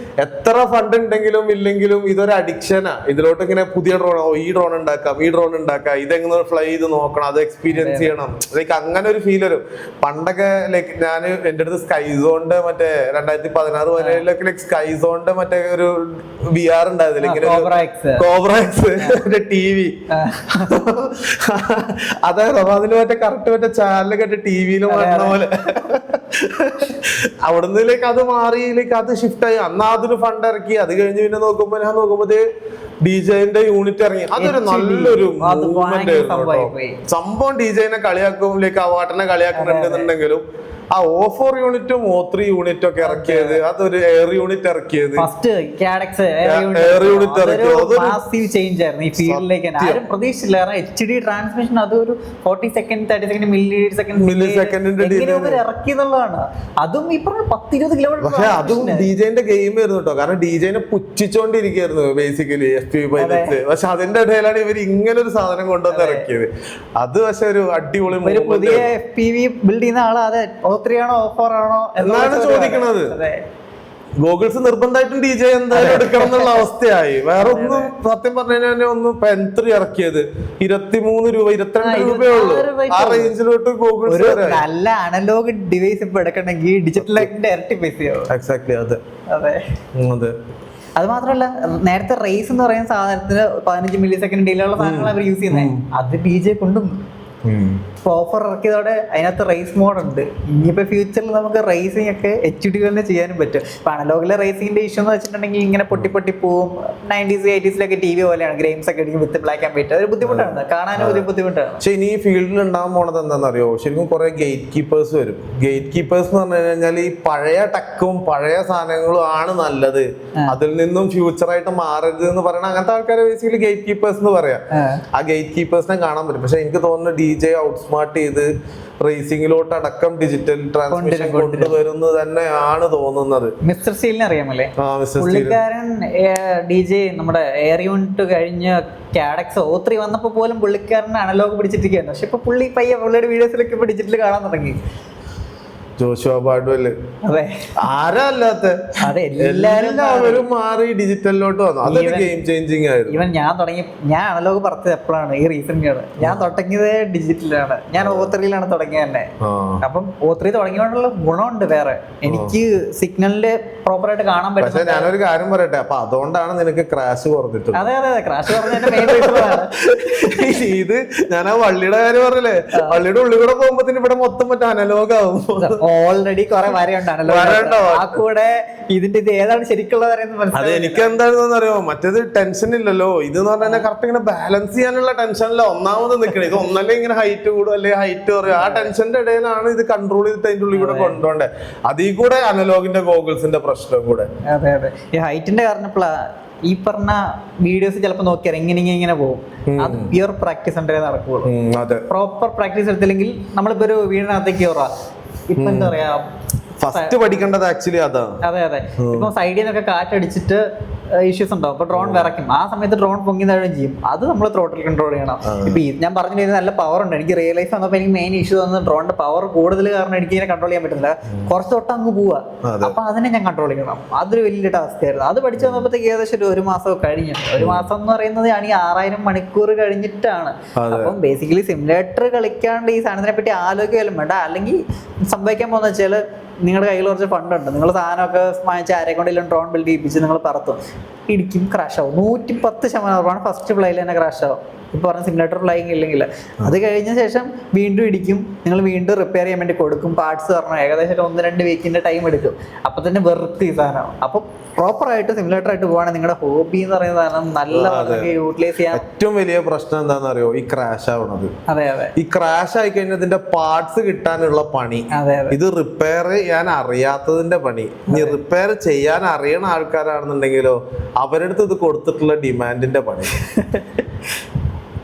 [SPEAKER 1] എത്ര ഫണ്ട് ഉണ്ടെങ്കിലും ഇല്ലെങ്കിലും ഇതൊരു അഡിക്ഷനാ. ഇതിലോട്ട് ഇങ്ങനെ പുതിയ ഡ്രോൺ, ഈ ഡ്രോൺ ഉണ്ടാക്കാം, ഇതെങ്ങനെ ഫ്ലൈ ചെയ്ത് നോക്കണം, അത് എക്സ്പീരിയൻസ് ചെയ്യണം. ലൈക്ക് അങ്ങനെ ഒരു ഫീൽ വരും. പണ്ടൊക്കെ ലൈക്ക് ഞാൻ എൻ്റെ അടുത്ത് സ്കൈസോണിന്റെ മറ്റേ 2016-17 ലൈക്ക് സ്കൈസോണിന്റെ മറ്റേ ഒരു VR ഉണ്ടായിരുന്നില്ല, ഇങ്ങനെ കോബ്രാക്സ് TV. അതായത് അപ്പൊ അതിന് മറ്റേ കറക്റ്റ് മറ്റേ ചാനലൊക്കെ TV-ലും വന്ന പോലെ അവിടുന്ന് ലൈക്ക് അത് മാറി ലൈക്ക് അത് ഷിഫ്റ്റ് ആയി. അന്ന് അതിന് ഫണ്ട് ഇറക്കി. അത് കഴിഞ്ഞ് പിന്നെ ഞാൻ നോക്കുമ്പോ DJന്റെ യൂണിറ്റ് ഇറങ്ങി. അതൊരു നല്ലൊരു മൂവ്മെന്റ് ആയിരുന്നു. സംഭവം DJനെ കളിയാക്കുമ്പോഴേക്ക് അവാട്ടനെ കളിയാക്കുന്നുണ്ടെന്നുണ്ടെങ്കിലും ആ O4 യൂണിറ്റും O3 യൂണിറ്റും ഒക്കെ ഇറക്കിയത്, അതൊരു എയർ യൂണിറ്റ് ഇറക്കിയത്, എയർ യൂണിറ്റ് ഇറക്കിയത്
[SPEAKER 2] ചേഞ്ച് ആയിരുന്നു ഈ ഫീൽഡിലേക്ക്. ആരും പ്രതീക്ഷിച്ചില്ല. HD ട്രാൻസ്മിഷൻ അതൊരു 40 സെക്കൻഡ് 30 സെക്കൻഡ് മില്ലി സെക്കൻഡിന്റെ ഇറക്കിയതുള്ളതാണ്. അതും ഈ പറഞ്ഞ 10-20 കിലോമീറ്റർ.
[SPEAKER 1] പക്ഷെ അതും DJന്റെ ഗെയിം ആയിരുന്നു കേട്ടോ. കാരണം DJനെ പുച്ഛിച്ചോണ്ടിരിക്കുകയായിരുന്നു ബേസിക്കലി FPV പൈലറ്റ്. പക്ഷെ അതിന്റെ ഇടയിലാണ് ഇവർ ഇങ്ങനെ ഒരു സാധനം കൊണ്ടുവന്ന് ഇറക്കിയത്. അത് പക്ഷെ ഒരു അടിപൊളി
[SPEAKER 2] പുതിയ FPV ബിൽഡ് ചെയ്യുന്ന ആളാ. O3 ആണോ O4 ആണോ
[SPEAKER 1] എന്നാണ് ചോദിക്കണത്.
[SPEAKER 2] അതെ.
[SPEAKER 1] ഗോഗിൾസ് നിർബന്ധമായിട്ടും DJ എന്തായാലും എടുക്കണം എന്നുള്ള അവസ്ഥയായി. വേറെ ഒന്നും സത്യം പറഞ്ഞു കഴിഞ്ഞാൽ ഒന്ന് M3 ഇറക്കിയത് 23 രൂപ 22 രൂപയേ ഉള്ളൂ. ആ റേഞ്ചിലോട്ട് ഗോഗിൾസ്
[SPEAKER 2] ഒരു നല്ല അനലോഗ് ഡിവൈസ് ഇപ്പൊ എടുക്കണമെങ്കിൽ ഡിജിറ്റൽ ലൈറ്റിന്റെ ഇരട്ടി പൈസയാവും.
[SPEAKER 1] എക്സാക്ട്ലി അതെ
[SPEAKER 2] അതെ.
[SPEAKER 1] അതെ.
[SPEAKER 2] അത് മാത്രമല്ല നേരത്തെ റേസ് എന്ന് പറയുന്ന സാധനത്തിന് 15 മില്ലി സെക്കൻഡ് ഡിലേ ഉള്ള സാധനങ്ങൾ അവർ യൂസ് ചെയ്യുന്നത്. അത് DJ കൊണ്ടുവന്നു. ഓഫർ ഇറക്കിയതോടെ അതിനകത്ത് റേസ് മോഡ് ഉണ്ട്. ഇനിയിപ്പോ ഫ്യൂച്ചറിൽ നമുക്ക് റേസിംഗ് ഒക്കെ HD തന്നെ ചെയ്യാനും പറ്റും. ഇപ്പൊ അനലോഗിലെ റേസിംഗിന്റെ ഇഷ്യൂ എന്ന് വെച്ചിട്ടുണ്ടെങ്കിൽ ഇങ്ങനെ പൊട്ടി പോവും. 90s 80s TV പോലെയാണ് ഗെയിംസ് ഒക്കെ അടിക്കും വിത്ത് ബ്ലാക്ക് ആൻഡ് വൈറ്റ്. ഒരു ബുദ്ധിമുട്ടാണ്, കാണാനും ഒരു ബുദ്ധിമുട്ടാണ്.
[SPEAKER 1] പക്ഷെ ഇനി ഈ ഫീൽഡിൽ ഉണ്ടാകാൻ പോണത് എന്താണെന്നറിയോ, ശരിക്കും കുറെ ഗേറ്റ് കീപ്പേഴ്സ് വരും. ഗേറ്റ് കീപ്പേഴ്സ് എന്ന് പറഞ്ഞു കഴിഞ്ഞാൽ ഈ പഴയ ടെക്കും പഴയ സാധനങ്ങളും ആണ് നല്ലത്, അതിൽ നിന്നും ഫ്യൂച്ചറായിട്ട് മാറരുത് എന്ന് പറയുന്ന അങ്ങനത്തെ ആൾക്കാരെ ബേസിക്കലി ഗേറ്റ് കീപ്പേഴ്സ് എന്ന് പറയാം. ആ ഗേറ്റ് കീപ്പേഴ്സിനെ കാണാൻ പറ്റും. പക്ഷെ എനിക്ക് തോന്നുന്നു DJ ഔട്ട്സ്മാർട്ട് ചെയ്ത് റേസിംഗിലോട്ട് അടക്കം ഡിജിറ്റൽ ട്രാൻസ്മിഷൻ കൊണ്ടുവരുന്നത് തന്നെയാണ് തോന്നുന്നത്.
[SPEAKER 2] മിസ്റ്റർ സ്റ്റീലിനെ അറിയാമല്ലേ? പുള്ളിക്കാരൻ DJ നമ്മുടെ എയർ യൂണിറ്റ് കഴിഞ്ഞ് കാഡക്സ് O3 വന്നപ്പോ പോലും പുള്ളിക്കാരൻ അനലോഗ് പിടിച്ചിരിക്കുകയാണ്. പക്ഷെ ഇപ്പൊ പുള്ളിയുടെ വീഡിയോസിലൊക്കെ ഇപ്പൊ ഡിജിറ്റൽ കാണാൻ തുടങ്ങി.
[SPEAKER 1] ജോഷുവ ബാർഡ്വെൽ
[SPEAKER 2] അതെ,
[SPEAKER 1] ആരാ അല്ലാത്ത എല്ലാവരും മാറി ഡിജിറ്റലിലോട്ട് വന്നു. അതൊരു ഗെയിം ചേഞ്ചിങ് ആയിരുന്നു.
[SPEAKER 2] ഈവൻ ഞാൻ അനലോഗ് പറഞ്ഞത് എപ്പോഴാണ് ഈ റീസെന്റ് ഞാൻ തുടങ്ങിയത് ഡിജിറ്റലാണ്. ഞാൻ O3 തുടങ്ങിയത് തന്നെ. അപ്പം O3 തുടങ്ങിയോണ്ടുള്ള ഗുണമുണ്ട് വേറെ. എനിക്ക് സിഗ്നലിന്റെ പ്രോപ്പർ ആയിട്ട് കാണാൻ പറ്റും.
[SPEAKER 1] പക്ഷെ ഞാനൊരു കാര്യം പറയട്ടെ, അപ്പൊ അതുകൊണ്ടാണ് നിനക്ക് ക്രാഷ് കുറഞ്ഞിട്ടുള്ളത്.
[SPEAKER 2] അതെ അതെ, ക്രാഷ് കുറഞ്ഞതിന്റെ മെയിൻ റീസണാണ്
[SPEAKER 1] ഇത്. ഞാൻ ആ വള്ളിയുടെ കാര്യം പറഞ്ഞില്ലേ, വള്ളിയുടെ ഉള്ളിൽ കൂടെ പോകുമ്പോ ഇവിടെ മൊത്തം മറ്റേ അനലോഗ് ആവും.
[SPEAKER 2] ഓൾറെഡി കുറെ വരയുണ്ടാണല്ലോ ആ കൂടെ. ഇതിന്റെ ഇത് ഏതാണ് ശരിക്കുള്ള വരെയെന്ന്
[SPEAKER 1] അത് എനിക്ക് എന്താണെന്ന് അറിയോ, മറ്റേത് ടെൻഷൻ ഇല്ലല്ലോ. ഇത് എന്ന് പറഞ്ഞാൽ കറക്റ്റ് ഇങ്ങനെ ബാലൻസ് ചെയ്യാനുള്ള ടെൻഷനല്ല ഒന്നാമത് നിൽക്കണേ. ഇത് ഒന്നല്ലേ ഇങ്ങനെ ഹൈറ്റ് കൂടും അല്ലെങ്കിൽ ഹൈറ്റ് കുറയും. ആ ടെൻഷന്റെ ഇടയിലാണ് ഇത് കൺട്രോൾ ചെയ്തിട്ട് അതിന്റെ ഉള്ളിൽ കൂടെ കൊണ്ടുപോണ്ടേ. അതിൽ കൂടെ അനലോഗിന്റെ ഗോഗിൾസിന്റെ പ്രശ്നം കൂടെ.
[SPEAKER 2] അതെ അതെ, ഈ ഹൈറ്റിന്റെ കാരണപ്പോഴാ ഈ പറഞ്ഞ വീഡിയോസ് ചിലപ്പോ നോക്കിയാൽ ഇങ്ങനെ പോകും. അത് പ്യുവർ പ്രാക്ടീസ് ഉണ്ടേ നടക്കുള്ളൂ. പ്രോപ്പർ പ്രാക്ടീസ് എടുത്തില്ലെങ്കിൽ നമ്മളിപ്പോ ഒരു വീടിനകത്തേക്ക് കയറാം. ഇപ്പൊ എന്താ പറയാ,
[SPEAKER 1] ഫസ്റ്റ് പഠിക്കേണ്ടത് ആക്ച്വലി അതാണ്.
[SPEAKER 2] അതെ അതെ, ഇപ്പൊ സൈഡിൽ നിന്നൊക്കെ കാറ്റടിച്ചിട്ട് ഇഷ്യൂസ് ഉണ്ടാവും. അപ്പൊ ഡ്രോൺ വിറയ്ക്കും. ആ സമയത്ത് ഡ്രോൺ പൊങ്ങി താഴെ ചെയ്യും. അത് നമ്മൾ ത്രോട്ടിൽ കൺട്രോൾ ചെയ്യണം. ഇപ്പൊ ഞാൻ പറഞ്ഞിട്ട് നല്ല പവർ ഉണ്ട്. എനിക്ക് റിയലൈസ് വന്നപ്പോ എനിക്ക് മെയിൻ ഇഷ്യൂ വന്നത് ഡ്രോണിന്റെ പവർ കൂടുതൽ കാരണം എനിക്ക് ഇതിനെ കൺട്രോൾ ചെയ്യാൻ പറ്റുന്നില്ല. കുറച്ച് തൊട്ട് അങ്ങ് പോവാ. അപ്പൊ അതിനെ ഞാൻ കൺട്രോൾ ചെയ്യണം. അതൊരു വലിയ ടാസ്ക് ആയിരുന്നു. അത് പഠിച്ചു വന്നപ്പോഴത്തേക്ക് ഏകദേശം ഒരു മാസം കഴിഞ്ഞു. ഒരു മാസം എന്ന് പറയുന്നത് ഈ 6000 മണിക്കൂർ കഴിഞ്ഞിട്ടാണ്. അപ്പം ബേസിക്കലി സിമുലേറ്റർ കളിക്കാണ്ട് ഈ സാധനത്തിനെ പറ്റി ആലോചിക്കാലും വേണ്ട. അല്ലെങ്കിൽ സംഭവിക്കാൻ പോകുന്ന വെച്ചാൽ നിങ്ങളുടെ കയ്യിൽ കുറച്ച് ഫണ്ടുണ്ട്, നിങ്ങൾ സാധനമൊക്കെ വാങ്ങിച്ച് ആരെക്കൊണ്ടെങ്കിലും ഡ്രോൺ ബിൽഡ് ചെയ്യിപ്പിച്ച് നിങ്ങൾ പറത്തും, ഇടിക്കും, ക്രാഷ് ആവും. 110% ഫസ്റ്റ് ഫ്ലൈയിൽ തന്നെ ക്രാഷ് ആവും. ഇപ്പൊ പറഞ്ഞ സിമുലേറ്റർ ഫ്ലൈയിങ് ഇല്ലെങ്കിൽ അത് കഴിഞ്ഞ ശേഷം വീണ്ടും ഇടിക്കും. നിങ്ങൾ വീണ്ടും റിപ്പയർ ചെയ്യാൻ വേണ്ടി കൊടുക്കും. പാർട്സ് പറഞ്ഞാൽ ഏകദേശം 1-2 വീക്കിന്റെ ടൈം എടുക്കും. അപ്പൊ തന്നെ വെറുതെ ഈ സാധനം. അപ്പൊ പ്രോപ്പർ ആയിട്ട് സിമുലേറ്റർ ആയിട്ട് പോവാണെങ്കിൽ നിങ്ങളുടെ ഹോബി എന്ന് പറയുന്ന സാധനം നല്ല യൂട്ടിലൈസ് ചെയ്യാൻ.
[SPEAKER 1] ഏറ്റവും വലിയ പ്രശ്നം എന്താണെന്ന് അറിയോ, ഈ ക്രാഷ് ആവണത്.
[SPEAKER 2] അതെ അതെ,
[SPEAKER 1] ഈ ക്രാഷ് ആയി കഴിഞ്ഞാൽ ഇതിന്റെ പാർട്സ് കിട്ടാനുള്ള പണി, ഇത് റിപ്പയർ ചെയ്യാൻ അറിയാത്തതിന്റെ പണി. ഇനി റിപ്പയർ ചെയ്യാൻ അറിയണ ആൾക്കാരാണെന്നുണ്ടെങ്കിലോ അവരടുത്ത് ഇത് കൊടുത്തിട്ടുള്ള ഡിമാൻഡിന്റെ പണി.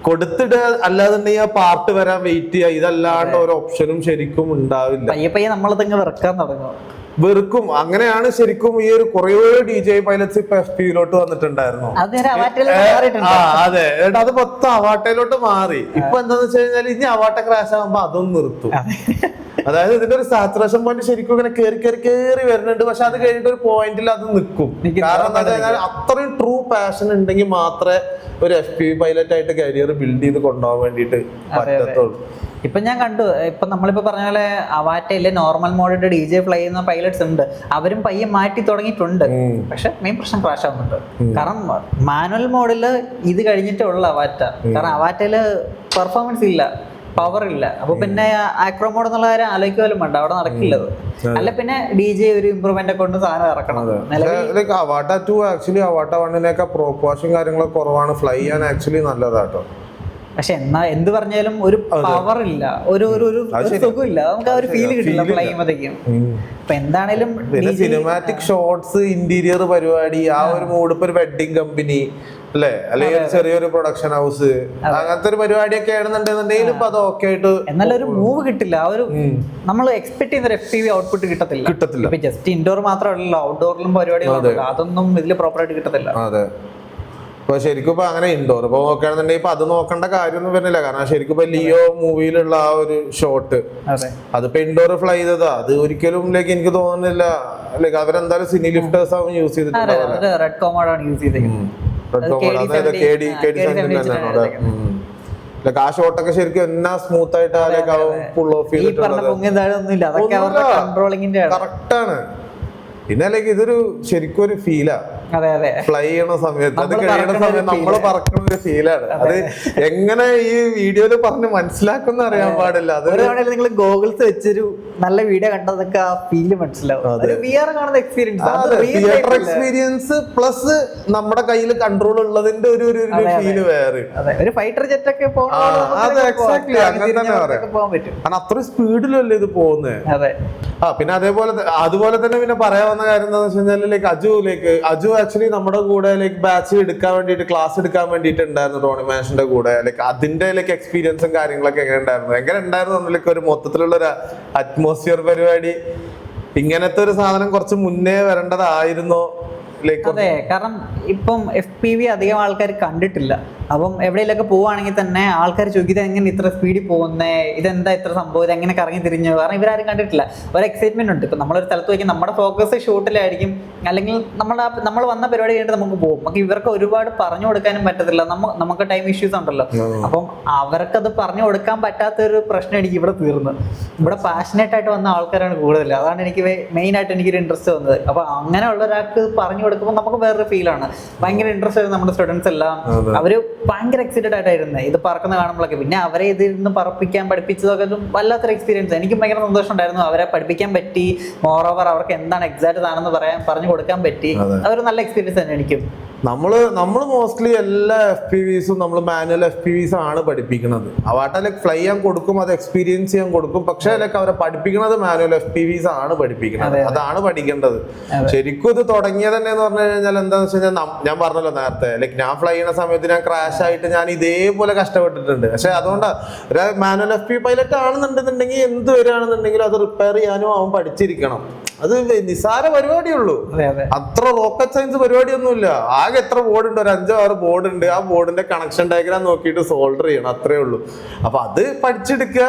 [SPEAKER 1] കൊടുത്തിട്ട് അല്ലാതുണ്ടെങ്കിൽ ആ പാർട്ട് വരാൻ വെയിറ്റ് ചെയ്യുക. ഇതല്ലാണ്ട് ഒരു ഓപ്ഷനും ശരിക്കും ഉണ്ടാവില്ല.
[SPEAKER 2] പയ്യെ നമ്മളതങ്ങ് വെറുക്കാൻ തുടങ്ങും.
[SPEAKER 1] വെറുക്കും. അങ്ങനെയാണ് ശരിക്കും ഈ ഒരു കുറേ DJ പൈലറ്റ്സ് ഇപ്പൊ FPV-ലോട്ട് വന്നിട്ടുണ്ടായിരുന്നു. അതെ, അത് മൊത്തം അവാട്ടയിലോട്ട് മാറി. ഇപ്പൊ എന്താന്ന് വെച്ച് കഴിഞ്ഞാൽ ഇനി അവാട്ട ക്രാഷ് ആകുമ്പോ അതൊന്നും നിർത്തും. അതായത് ഇതിന്റെ ഒരു സാച്ചുറേഷൻ പോയിന്റ് ശരിക്കും ഇങ്ങനെ കേറി വരുന്നുണ്ട്. പക്ഷെ അത് കഴിഞ്ഞിട്ട് ഒരു പോയിന്റിൽ അത് നിൽക്കും. കാരണം എന്താ വെച്ചാൽ അത്രയും ട്രൂ പാഷൻ ഉണ്ടെങ്കിൽ മാത്രമേ ഒരു FPV പൈലറ്റ് ആയിട്ട് കരിയർ ബിൽഡ് ചെയ്ത് കൊണ്ടുപോകാൻ വേണ്ടിയിട്ട് പറ്റത്തുള്ളൂ.
[SPEAKER 2] ഇപ്പൊ ഞാൻ കണ്ടു, ഇപ്പൊ നമ്മളിപ്പോ പറഞ്ഞ പോലെ അവാറ്റയിലെ നോർമൽ മോഡിന്റെ DJ ഫ്ലൈ ചെയ്യുന്ന പൈലറ്റ്സ് ഉണ്ട്. അവരും പയ്യെ മാറ്റി തുടങ്ങിയിട്ടുണ്ട്. പക്ഷെ മെയിൻ പ്രശ്നം ക്രാഷ് ആവുന്നുണ്ട്. കാരണം മാനുവൽ മോഡില് ഇത് കഴിഞ്ഞിട്ടുള്ള അവാറ്റ. കാരണം അവാറ്റയില് പെർഫോമൻസ് ഇല്ല, പവർ ഇല്ല. അപ്പൊ പിന്നെ ആക്രോ മോഡ് എന്നുള്ള കാര്യം ആലോചിക്കാലും വേണ്ട, അവിടെ നടക്കില്ലത്. അല്ല പിന്നെ DJ ഒരു ഇമ്പ്രൂവ്മെന്റ് കൊണ്ട് സാധനം ഇറക്കണം.
[SPEAKER 1] അവാട്ട 2 ആക്ച്വലി അവാട്ട 1-നേക്കാൾ പ്രോപ്പോർഷൻ കാര്യങ്ങളൊക്കെ കുറവാണ്. ഫ്ലൈ ചെയ്യാൻ ആക്ച്വലി നല്ലതാട്ടോ.
[SPEAKER 2] പക്ഷെ എന്നാ എന്ത് പറഞ്ഞാലും ഒരു പവർ ഇല്ല, ഒരു സുഖമില്ല. നമുക്ക് ആ ഒരു ഫീല് കിട്ടില്ല ഫ്ലൈ ചെയ്യുമ്പോഴത്തേക്കും. അപ്പൊ എന്താണേലും
[SPEAKER 1] സിനിമാറ്റിക് ഷോട്ട്സ്, ഇന്റീരിയർ പരിപാടി, ആ ഒരു മൂഡ്. ഇപ്പൊ ഒരു വെഡിങ് കമ്പനി അല്ലേ, അല്ലെങ്കിൽ ചെറിയൊരു പ്രൊഡക്ഷൻ ഹൗസ്, അങ്ങനത്തെ ഒരു പരിപാടിയൊക്കെ ആണെന്നുണ്ടെന്നുണ്ടെങ്കിൽ ഇപ്പൊ അത് ഓക്കെ ആയിട്ട്.
[SPEAKER 2] എന്നാലും ഒരു മൂവ് കിട്ടില്ല. ആ ഒരു നമ്മൾ എക്സ്പെക്ട് ചെയ്യുന്ന FPV ഔട്ട്പുട്ട് കിട്ടത്തില്ല. ഇപ്പൊ ജസ്റ്റ് ഇൻഡോർ മാത്രമല്ലല്ലോ, ഔട്ട്ഡോറിലും പരിപാടികളൊന്നും അതൊന്നും ഇതിൽ പ്രോപ്പർ ആയിട്ട് കിട്ടത്തില്ല.
[SPEAKER 1] അതെ, ഇപ്പൊ ശരിക്കും ഇപ്പൊ അങ്ങനെ ഇൻഡോർ ഇപ്പൊ നോക്കുകയാണെന്നുണ്ടെങ്കിൽ ഇപ്പൊ അത് നോക്കേണ്ട കാര്യമൊന്നും വരുന്നില്ല. കാരണം ശരിക്കും ഇപ്പൊ ലിയോ മൂവിയിലുള്ള ആ ഒരു ഷോട്ട് അതിപ്പോ ഇൻഡോർ ഫ്ലൈ ചെയ്തതാ. അത് ഒരിക്കലും എനിക്ക് തോന്നുന്നില്ല അവരെന്തായാലും സിനി ലിഫ്റ്റേഴ്സ് ആവും യൂസ് ചെയ്തിട്ടുണ്ടാവില്ല.
[SPEAKER 2] റെഡ് കോമോഡാണ് യൂസ്
[SPEAKER 1] ആ ഷോട്ടൊക്കെ ശരിക്കും എന്നാ സ്മൂത്ത് ആയിട്ട് ഫുൾ ഓഫ് ചെയ്തിട്ടുള്ളത് കറക്റ്റ് ആണ്. പിന്നെ ഇതൊരു ശരിക്കും ഒരു ഫീലാ ഫ്ലൈ ചെയ്യണ സമയത്ത്, അത് കഴിയണ സമയത്ത് നമ്മള് പറക്കണ ഒരു ഫീലാണ്. അത് എങ്ങനെ ഈ വീഡിയോയില് പറഞ്ഞ് മനസ്സിലാക്കുന്ന അറിയാൻ പാടില്ല. അത്
[SPEAKER 2] നിങ്ങൾ ഗോഗിൾസ് വെച്ചൊരു നല്ല വീഡിയോ കണ്ടതൊക്കെ ആ ഫീല് മനസ്സിലാവും.
[SPEAKER 1] തിയേറ്റർ എക്സ്പീരിയൻസ് പ്ലസ് നമ്മുടെ കയ്യിൽ കൺട്രോൾ ഉള്ളതിന്റെ ഒരു ഫീല് വേറെ.
[SPEAKER 2] ഒരു ഫൈറ്റർ ജെറ്റ് ഒക്കെ
[SPEAKER 1] അത് എക്സാക്ട്ലി അങ്ങനെ തന്നെ പറയാം. കാരണം അത്ര സ്പീഡിലല്ലേ ഇത് പോകുന്നത്. പിന്നെ അതുപോലെ തന്നെ പിന്നെ പറയാൻ വന്ന കാര്യം എന്താണെന്ന് വെച്ച് കഴിഞ്ഞാൽ അജു ആക്ച്വലി നമ്മുടെ കൂടെ ബാച്ച് എടുക്കാൻ വേണ്ടിട്ട് ക്ലാസ് എടുക്കാൻ വേണ്ടിട്ട് ഉണ്ടായിരുന്നു ടോണി മാഷിന്റെ കൂടെ. അതിന്റെ എക്സ്പീരിയൻസും കാര്യങ്ങളൊക്കെ എങ്ങനെ ഉണ്ടായിരുന്നു ഒരു മൊത്തത്തിലുള്ള ഒരു അറ്റ്മോസ്ഫിയർ പരിപാടി. ഇങ്ങനത്തെ ഒരു സാധനം കുറച്ച് മുന്നേ വരേണ്ടതായിരുന്നോ?
[SPEAKER 2] അതെ, കാരണം ഇപ്പം FPV അധികം ആൾക്കാർ കണ്ടിട്ടില്ല. അപ്പം എവിടെയെങ്കിലൊക്കെ പോവുകയാണെങ്കിൽ തന്നെ ആൾക്കാർ ചോദിക്കുന്നത് എങ്ങനെ ഇത്ര സ്പീഡിൽ പോകുന്നേ, ഇതെന്താ ഇത്ര സംഭവം, ഇതെങ്ങനെ കറങ്ങി തിരിഞ്ഞു, കാരണം ഇവരാരും കണ്ടിട്ടില്ല. ഒരു എക്സൈറ്റ്മെന്റ് ഉണ്ട്. ഇപ്പം നമ്മളൊരു സ്ഥലത്ത് വയ്ക്കും, നമ്മുടെ ഫോക്കസ് ഷൂട്ടിലായിരിക്കും, അല്ലെങ്കിൽ നമ്മൾ വന്ന പരിപാടി കഴിഞ്ഞിട്ട് നമുക്ക് പോകും. നമുക്ക് ഇവർക്ക് ഒരുപാട് പറഞ്ഞു കൊടുക്കാനും പറ്റത്തില്ല, നമുക്ക് ടൈം ഇഷ്യൂസ് ഉണ്ടല്ലോ. അപ്പം അവർക്കത് പറഞ്ഞു കൊടുക്കാൻ പറ്റാത്തൊരു പ്രശ്നം എനിക്ക് ഇവിടെ തീർന്നു. ഇവിടെ പാഷനേറ്റ് ആയിട്ട് വന്ന ആൾക്കാരാണ് കൂടുതൽ. അതാണ് എനിക്ക് മെയിൻ ആയിട്ട് എനിക്കൊരു ഇൻട്രസ്റ്റ് വന്നത്. അപ്പൊ അങ്ങനെയുള്ള ഒരാൾക്ക് പറഞ്ഞു കൊടുക്കുമ്പോൾ നമുക്ക് വേറൊരു ഫീലാണ്. ഭയങ്കര ഇൻട്രസ്റ്റ് ആയിരുന്നു നമ്മുടെ സ്റ്റുഡൻസ് എല്ലാം. അവര് ഭയങ്കര എക്സൈറ്റഡ് ആയിട്ടായിരുന്നു ഇത് പറക്കുന്ന കാണുമ്പോഴൊക്കെ. പിന്നെ അവരെ ഇതിൽ പഠിപ്പിക്കാൻ പഠിപ്പിച്ചതൊക്കെ വല്ലാത്തൊരു എക്സ്പീരിയൻസ്. എനിക്കും ഭയങ്കര സന്തോഷം ഉണ്ടായിരുന്നു. അവരെ പഠിപ്പിക്കാൻ പറ്റി. മോറോവർ അവർക്ക് എന്താണ് എക്സാക്ട് ആണെന്ന് പറഞ്ഞു കൊടുക്കാൻ പറ്റി. അതൊരു നല്ല എക്സ്പീരിയൻസ് തന്നെ എനിക്കും.
[SPEAKER 1] നമ്മള് മോസ്റ്റ്ലി എല്ലാ FPVസും നമ്മൾ മാനുവൽ FPVs ആണ് പഠിപ്പിക്കുന്നത്. അവട്ടെ ഫ്ലൈ ചെയ്യാൻ കൊടുക്കും, അത് എക്സ്പീരിയൻസ് ചെയ്യാൻ കൊടുക്കും. പക്ഷെ അവരെ പഠിപ്പിക്കുന്നത് മാനുവൽ FPVs ആണ് പഠിപ്പിക്കുന്നത്. അതാണ് പഠിക്കേണ്ടത്. ശരിക്കും ഇത് തുടങ്ങിയത് തന്നെ എന്ന് പറഞ്ഞു കഴിഞ്ഞാൽ എന്താന്ന് വെച്ച് കഴിഞ്ഞാൽ ഞാൻ പറഞ്ഞല്ലോ നേരത്തെ, ഞാൻ ഫ്ലൈ ചെയ്യുന്ന സമയത്ത് ഞാൻ ക്രാഷ് ആയിട്ട് ഞാൻ ഇതേപോലെ കഷ്ടപ്പെട്ടിട്ടുണ്ട്. പക്ഷെ അതുകൊണ്ട് ഒരു മാനുവൽ FPV പൈലറ്റ് ആണെന്നുണ്ടെന്നുണ്ടെങ്കിൽ എന്ത് വരികയാണെന്നുണ്ടെങ്കിലും അത് റിപ്പയർ ചെയ്യാനും അവൻ പഠിച്ചിരിക്കണം. അത് നിസ്സാര പരിപാടിയുള്ളൂ. അത്ര റോക്കറ്റ് സയൻസ് പരിപാടിയൊന്നുമില്ല. ആകെ എത്ര ബോർഡ് ഉണ്ട്? ഒരു 5-6 ബോർഡ് ഉണ്ട്. ആ ബോർഡിന്റെ കണക്ഷൻ ഡയഗ്രാം നോക്കിയിട്ട് സോൾഡർ ചെയ്യണം, അത്രേ ഉള്ളൂ. അപ്പൊ അത് പഠിച്ചെടുക്കുക,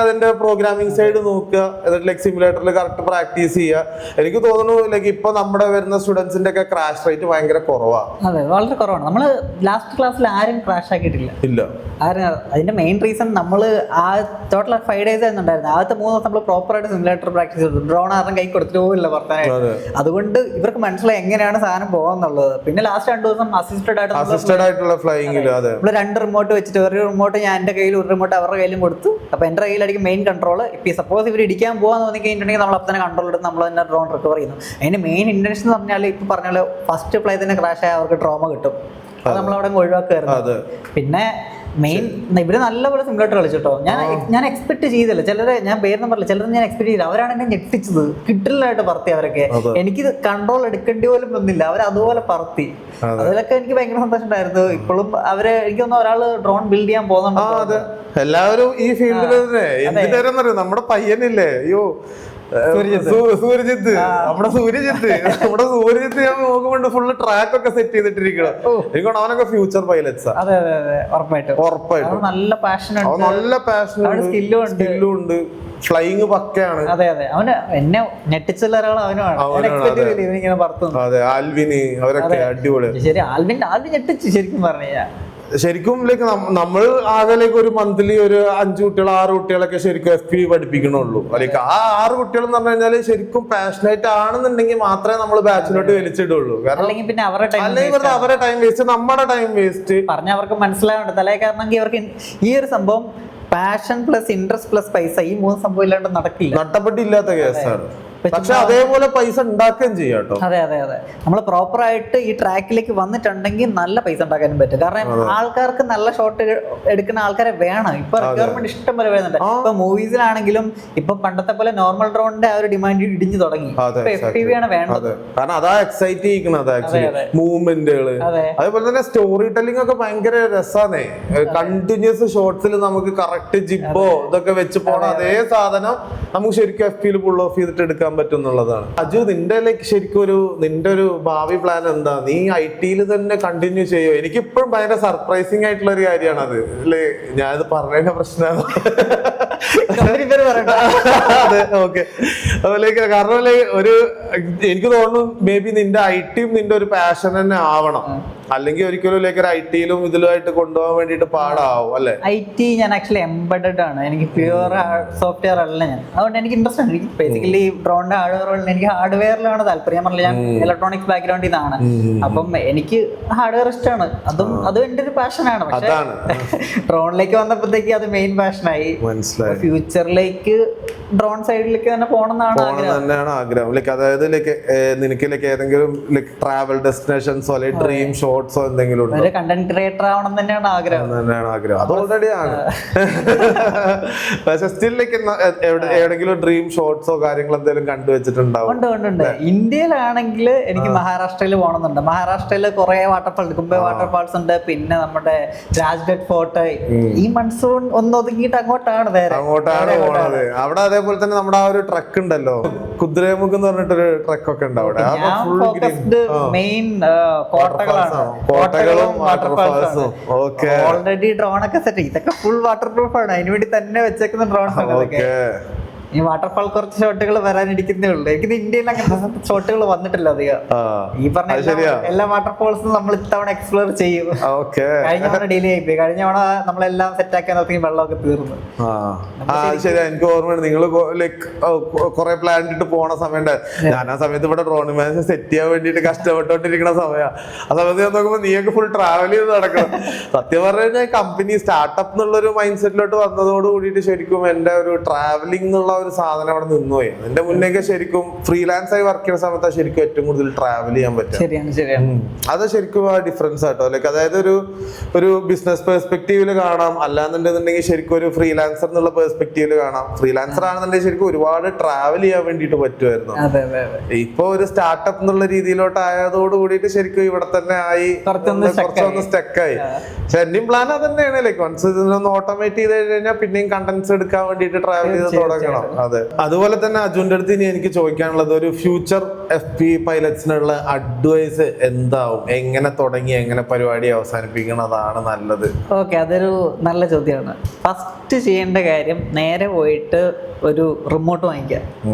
[SPEAKER 1] അതിന്റെ പ്രോഗ്രാമിംഗ് സൈഡ് നോക്കുക, എന്നിട്ട് സിമുലേറ്ററിൽ കറക്റ്റ് പ്രാക്ടീസ് ചെയ്യുക. എനിക്ക് തോന്നുന്നു ഇപ്പൊ നമ്മുടെ വരുന്ന സ്റ്റുഡൻസിന്റെ ഒക്കെ ക്രാഷ് റേറ്റ് ഭയങ്കര കുറവാണ്.
[SPEAKER 2] അതെ, വളരെ കുറവാണ്. നമ്മള് ലാസ്റ്റ് ക്ലാസ്സിൽ ആരും ക്രാഷ് ആക്കിയിട്ടില്ല.
[SPEAKER 1] ഇല്ല.
[SPEAKER 2] അതിന്റെ മെയിൻ റീസൺ നമ്മള് ആ ടോട്ടൽ 5 days ആയിരുന്നുണ്ടായിരുന്നു. ആദ്യത്തെ 3 ദിവസം നമ്മൾ പ്രോപ്പറായിട്ട് സിമുലേറ്റർ പ്രാക്ടീസ് ചെയ്തു. ഡ്രോൺ ആരും കൈ കൊടുത്തിട്ട് പോകില്ല പറഞ്ഞായിട്ട്. അതുകൊണ്ട് ഇവർക്ക് മനസ്സിലായി എങ്ങനെയാണ് സാധനം പോകാന്നുള്ളത്. പിന്നെ ലാസ്റ്റ് 2 ദിവസം അസിസ്റ്റഡ് ആയിട്ടുള്ള ഫ്ലൈയിങ്. നമ്മള് 2 റിമോട്ട് വെച്ചിട്ട്, ഒരു റിമോട്ട് ഞാൻ എന്റെ കയ്യിൽ, ഒരു റിമോട്ട് അവരുടെ കയ്യിലും കൊടുത്തു. അപ്പൊ എന്റെ കയ്യിലായിരിക്കും മെയിൻ കൺട്രോൾ. ഇപ്പൊ സപ്പോസ് ഇവർ ഇടിക്കാൻ പോകാന്ന് തോന്നി കഴിഞ്ഞിട്ടുണ്ടെങ്കിൽ നമ്മൾ അപ്പം തന്നെ കൺട്രോൾ എടുത്ത് നമ്മൾ തന്നെ ഡ്രോൺ റിക്കവർ ചെയ്യുന്നു. അതിന്റെ മെയിൻ ഇന്റൻഷൻ എന്ന് പറഞ്ഞാൽ ഇപ്പൊ പറഞ്ഞാൽ ഫസ്റ്റ് ഫ്ലൈ തന്നെ ക്രാഷ് ആയ അവർക്ക് ട്രോമ കിട്ടും. അത് നമ്മളവിടെ ഒഴിവാക്കുമായിരുന്നു. പിന്നെ മെയിൻ ഇവര് നല്ലപോലെ സിമുലേറ്റർ കളിച്ചിട്ടോ. ഞാൻ എക്സ്പെക്ട് ചെയ്തില്ല. ചിലരെ ഞാൻ പേരൊന്നും പറഞ്ഞില്ല, ചിലർ ഞാൻ എക്സ്പെക്ട് ചെയ്തില്ല. അവരാണ് എന്നെ ഞെട്ടിച്ചത്. കിട്ടില്ലായിട്ട് പറത്തി അവരൊക്കെ. എനിക്ക് കൺട്രോൾ എടുക്കേണ്ടി പോലും വന്നില്ല, അവർ അതുപോലെ പറത്തി. അതിലൊക്കെ എനിക്ക് ഭയങ്കര സന്തോഷം ഉണ്ടായിരുന്നു. ഇപ്പോഴും അവര് എനിക്ക് തോന്നുന്നു ഒരാള് ഡ്രോൺ ബിൽഡ് ചെയ്യാൻ പോകുന്നുണ്ട്.
[SPEAKER 1] എല്ലാവരും ഈ ഫീൽഡിൽ തന്നെ. നമ്മുടെ പയ്യനില്ലേ, അയ്യോ സൂര്യജിത്ത്, നമ്മുടെ സൂര്യജിത്ത് ഞാൻ നോക്കുമ്പോണ്ട് ഫുള്ള് ട്രാക്ക് ഒക്കെ സെറ്റ് ചെയ്തിട്ടിരിക്കണം. എനിക്കോണം അവനൊക്കെ ഫ്യൂച്ചർ പൈലറ്റ്സാ. ഉറപ്പായിട്ടും
[SPEAKER 2] നല്ല പാഷൻ
[SPEAKER 1] സ്കില്ലും ഉണ്ട്. ഫ്ലൈയിങ് പക്കയാണ്.
[SPEAKER 2] അതെ, അവന് എന്നെ ഞെട്ടിച്ചുള്ള ഒരാൾ അവനുമാണ്.
[SPEAKER 1] അതെ, ആൽവിന് അവരൊക്കെ അടിപൊളി.
[SPEAKER 2] ശരി, ആൽവിൻ ഞെട്ടിച്ചു ശരിക്കും പറഞ്ഞു.
[SPEAKER 1] ശരിക്കും നമ്മൾ ആകെ ഒരു മന്ത്ലി ഒരു 5 കുട്ടികൾ 6 കുട്ടികളൊക്കെ ശരിക്കും FPV പഠിപ്പിക്കണുള്ളൂ. ആ 6 കുട്ടികൾ എന്ന് പറഞ്ഞു കഴിഞ്ഞാല് ശരിക്കും പാഷനേറ്റ് ആണെന്നുണ്ടെങ്കിൽ മാത്രമേ നമ്മൾ ബാച്ചിലോട്ട് വലിച്ചിടുള്ളൂ. കാരണം
[SPEAKER 2] അല്ലെങ്കിൽ
[SPEAKER 1] അവരുടെ ടൈം വേസ്റ്റ്, നമ്മുടെ ടൈം വേസ്റ്റ്.
[SPEAKER 2] പറഞ്ഞ അവർക്ക് മനസ്സിലാവുന്നുണ്ട് തലേ. കാരണം ഇവർക്ക് ഈ ഒരു സംഭവം പാഷൻ പ്ലസ് ഇൻട്രസ്റ്റ് പ്ലസ് പൈസ, ഈ 3 സംഭവം ഇല്ലാണ്ട് നടക്കില്ല.
[SPEAKER 1] നട്ടപ്പെട്ടില്ലാത്ത കേസാണ്. പക്ഷെ അതേപോലെ പൈസ ഉണ്ടാക്കുകയും ചെയ്യാം കേട്ടോ.
[SPEAKER 2] അതെ, നമ്മൾ പ്രോപ്പർ ആയിട്ട് ഈ ട്രാക്കിലേക്ക് വന്നിട്ടുണ്ടെങ്കിൽ നല്ല പൈസ ഉണ്ടാക്കാനും പറ്റും. കാരണം ആൾക്കാർക്ക് നല്ല ഷോട്ട് എടുക്കുന്ന ആൾക്കാരെ വേണം. ഇപ്പൊ റിക്വയർമെന്റ് ഇഷ്ടം പോലെ വരുന്നുണ്ട്. ഇപ്പൊ മൂവീസിലാണെങ്കിലും ഇപ്പൊ പണ്ടത്തെ പോലെ നോർമൽ ഡ്രോണിന്റെ ആ ഒരു ഡിമാൻഡ് ഇടിഞ്ഞു തുടങ്ങി. FPV ആണ് വേണ്ടത്.
[SPEAKER 1] കാരണം അതാ എക്സൈറ്റ് ചെയ്യിക്കുന്നത് മൂവ്മെന്റുകള്. അതേപോലെ തന്നെ സ്റ്റോറി ടെല്ലിംഗ് ഒക്കെ ഭയങ്കര രസാണേ. കണ്ടിന്യൂസ് ഷോട്ട്സിൽ നമുക്ക് കറക്റ്റ് ജിബോ ഇതൊക്കെ വെച്ച് പോണ അതേ സാധനം നമുക്ക് ശരിക്കും FPV പുൾ ഓഫ് ചെയ്തിട്ട് എടുക്കാൻ പറ്റും എന്നുള്ളതാണ്. അജു, നിന്റെ ശരിക്കും നിന്റെ ഒരു ഭാവി പ്ലാൻ എന്താ? നീ IT തന്നെ കണ്ടിന്യൂ ചെയ്യോ? എനിക്കിപ്പോഴും ഭയങ്കര സർപ്രൈസിങ് ആയിട്ടുള്ള ഒരു കാര്യമാണ് അത് അല്ലേ. ഞാനത് പറഞ്ഞതിന്റെ പ്രശ്നമാണ്. അതെ, ഓക്കെ. അതുപോലെ കാരണം എനിക്ക് തോന്നുന്നു മേ ബി നിന്റെ IT-യും നിന്റെ ഒരു പാഷൻ തന്നെ ആവണം, അല്ലെങ്കിൽ ഒരിക്കലും ഒരു IT-യിലും ഇതിലുമായിട്ട് കൊണ്ടുപോകാൻ വേണ്ടിട്ട് പാടാവും അല്ലെ.
[SPEAKER 2] IT ഞാൻ ആക്ച്വലി എംബഡഡ് ആണ്, എനിക്ക് പ്യുവർ സോഫ്റ്റ്വെയർ അല്ല ഞാൻ. അതുകൊണ്ട് എനിക്ക് ഇൻട്രസ്റ്റ് ഉണ്ട്. എനിക്ക് ബേസിക്കലി ഡ്രോണിന്റെ ഹാർഡ്വെയർ, എനിക്ക് ഹാർഡ്വെയറിലാണ് താല്പര്യം. ഞാൻ പറഞ്ഞില്ല, ഞാൻ ഇലക്ട്രോണിക്സ് ബാക്ക്ഗ്രൗണ്ടിൽ നിന്നാണ്. അപ്പം എനിക്ക് ഹാർഡ്വെയർ ഇഷ്ടമാണ്, അതും എന്റെ ഒരു പാഷനാണ്. പക്ഷെ ഡ്രോണിലേക്ക് വന്നപ്പോഴത്തേക്ക് അത് മെയിൻ പാഷനായി. ഫ്യൂച്ചറിലേക്ക് ഡ്രോൺ സൈഡിലേക്ക് തന്നെ പോകണമെന്നാണ്
[SPEAKER 1] ആഗ്രഹം. അതായത് നിനക്ക് ഏതെങ്കിലും ട്രാവൽ ഡെസ്റ്റിനേഷൻസോ അല്ലെങ്കിൽ ഡ്രീം ഷോട്ട്സോ എന്തെങ്കിലും
[SPEAKER 2] ഒരു കണ്ടന്റ് ക്രിയേറ്റർ ആവണം തന്നെയാണ് ആഗ്രഹം.
[SPEAKER 1] അത് ഓൾറെഡി ആണ്. പക്ഷെ സ്റ്റിൽ എവിടെയെങ്കിലും ഡ്രീം ഷോട്ട്സോ കാര്യങ്ങൾ എന്തെങ്കിലും കണ്ടുവച്ചിട്ടുണ്ടാവും?
[SPEAKER 2] ഉണ്ട്. ഇന്ത്യയിലാണെങ്കിൽ എനിക്ക് മഹാരാഷ്ട്രയിൽ പോകണമെന്നുണ്ട്. മഹാരാഷ്ട്രയിൽ കുറെ വാട്ടർഫാൾ, കുംഭെ വാട്ടർഫാൾസ് ഉണ്ട്, പിന്നെ നമ്മുടെ രാജ്ഘട്ട് ഫോർട്ട്. ഈ മൺസൂൺ ഒന്ന് ഒതുങ്ങിയിട്ട് അങ്ങോട്ടാണ്
[SPEAKER 1] പോണത്. അവിടെ അതേപോലെ തന്നെ നമ്മുടെ ആ ഒരു ട്രക്ക് ഉണ്ടല്ലോ, കുദ്രേമുഖ് എന്ന് പറഞ്ഞിട്ടൊരു ട്രക്കൊക്കെ ഉണ്ട് അവിടെ.
[SPEAKER 2] മെയിൻ
[SPEAKER 1] കോട്ടകളും വാട്ടർഫാൾസും. ഓക്കെ,
[SPEAKER 2] ഓൾറെഡി ഡ്രോൺ ഒക്കെ സെറ്റ്. ഇതൊക്കെ ഫുൾ വാട്ടർ പ്രൂഫ് ആണ്, അതിനുവേണ്ടി തന്നെ വെച്ചേക്കുന്ന ഡ്രോൺസ് ആണ്. ഈ വാട്ടർഫാൾ കുറച്ച് ഷോട്ടുകൾ വരാനിരിക്കുന്നേ ഉള്ളൂ. എനിക്ക് ഇന്ത്യയിൽ അങ്ങനത്തെ ഷോട്ടുകൾ വന്നിട്ടില്ല അധികം. ഈ പറഞ്ഞ എല്ലാ വാട്ടർഫാൾസും നമ്മൾ ഇത്തവണ എക്സ്പ്ലോർ ചെയ്യും. കഴിഞ്ഞ തവണ ഡിലേ ആയിപ്പോയി. കഴിഞ്ഞ തവണ നമ്മളെല്ലാം സെറ്റ് ആക്കാൻ നോക്കി വെള്ളമൊക്കെ തീർന്നു.
[SPEAKER 1] ശരിയാ, എനിക്ക് ഓർമ്മയുണ്ട് നിങ്ങൾ കുറെ പ്ലാൻ ഇട്ട് പോണ സമയം. ഞാൻ ആ സമയത്ത് ഇവിടെ ഡ്രോൺ മാച്ച് സെറ്റ് ചെയ്യാൻ വേണ്ടിട്ട് കഷ്ടപ്പെട്ടോണ്ടിരിക്കുന്ന സമയം. ആ സമയത്ത് ഞാൻ നോക്കുമ്പോ നീയൊക്കെ ഫുൾ ട്രാവൽ ചെയ്ത് നടക്കണം. സത്യം പറഞ്ഞു കഴിഞ്ഞാൽ കമ്പനി സ്റ്റാർട്ടപ്പ് എന്നുള്ളൊരു മൈൻഡ് സെറ്റിലോട്ട് വന്നതോട് കൂടിയിട്ട് ശരിക്കും എന്റെ ഒരു ട്രാവലിംഗ് എന്നുള്ള ഒരു സാധനം അവിടെ നിന്നുപോയി. അതിന്റെ മുന്നേക്ക് ശരിക്കും ഫ്രീലാൻസ് ആയി വർക്ക് ചെയ്യുന്ന സമയത്ത് ശരിക്കും ഏറ്റവും കൂടുതൽ ട്രാവൽ ചെയ്യാൻ പറ്റും. അത് ശരിക്കും ആ ഡിഫറൻസ് ആട്ടോ. അതായത് ഒരു ബിസിനസ് പെർസ്പെക്റ്റീവില് കാണാം, അല്ലാന്നുണ്ടെന്നുണ്ടെങ്കിൽ ശരിക്കും ഒരു ഫ്രീലാൻസർ എന്നുള്ള പെർസ്പെക്റ്റീവില് കാണാം. ഫ്രീലാൻസർ ആണെന്നുണ്ടെങ്കിൽ ശരിക്കും ഒരുപാട് ട്രാവൽ ചെയ്യാൻ വേണ്ടിട്ട് പറ്റുമായിരുന്നു. ഇപ്പൊ ഒരു സ്റ്റാർട്ടപ്പ് എന്നുള്ള രീതിയിലോട്ട് ആയതോട് കൂടിയിട്ട് ശരിക്കും ഇവിടെ തന്നെ ആയി കുറച്ചൊന്ന് സ്റ്റക്കായി. പക്ഷെ എന്റെയും പ്ലാൻ അത് തന്നെയാണ്. വൺസ് ഇതിനൊന്ന് ഓട്ടോമേറ്റ് ചെയ്ത് കഴിഞ്ഞാൽ പിന്നെയും കണ്ടന്റ്സ് എടുക്കാൻ വേണ്ടിട്ട് ട്രാവൽ ചെയ്ത് തുടങ്ങണം. അതെ. അതുപോലെ തന്നെ അജുന്റെ അടുത്ത് ഇനി എനിക്ക് ചോദിക്കാനുള്ളത്, ഒരു ഫ്യൂച്ചർ FPV പൈലറ്റ്സിനുള്ള അഡ്വൈസ് എന്താവും? എങ്ങനെ തുടങ്ങി എങ്ങനെ പരിപാടി അവസാനിപ്പിക്കുന്നതാണ് നല്ലത്?
[SPEAKER 2] ഓക്കെ, അതൊരു നല്ല ചോദ്യമാണ്. ഫസ്റ്റ് ചെയ്യേണ്ട കാര്യം നേരെ പോയിട്ട് ഒരു റിമോട്ട് വാങ്ങിക്കുക.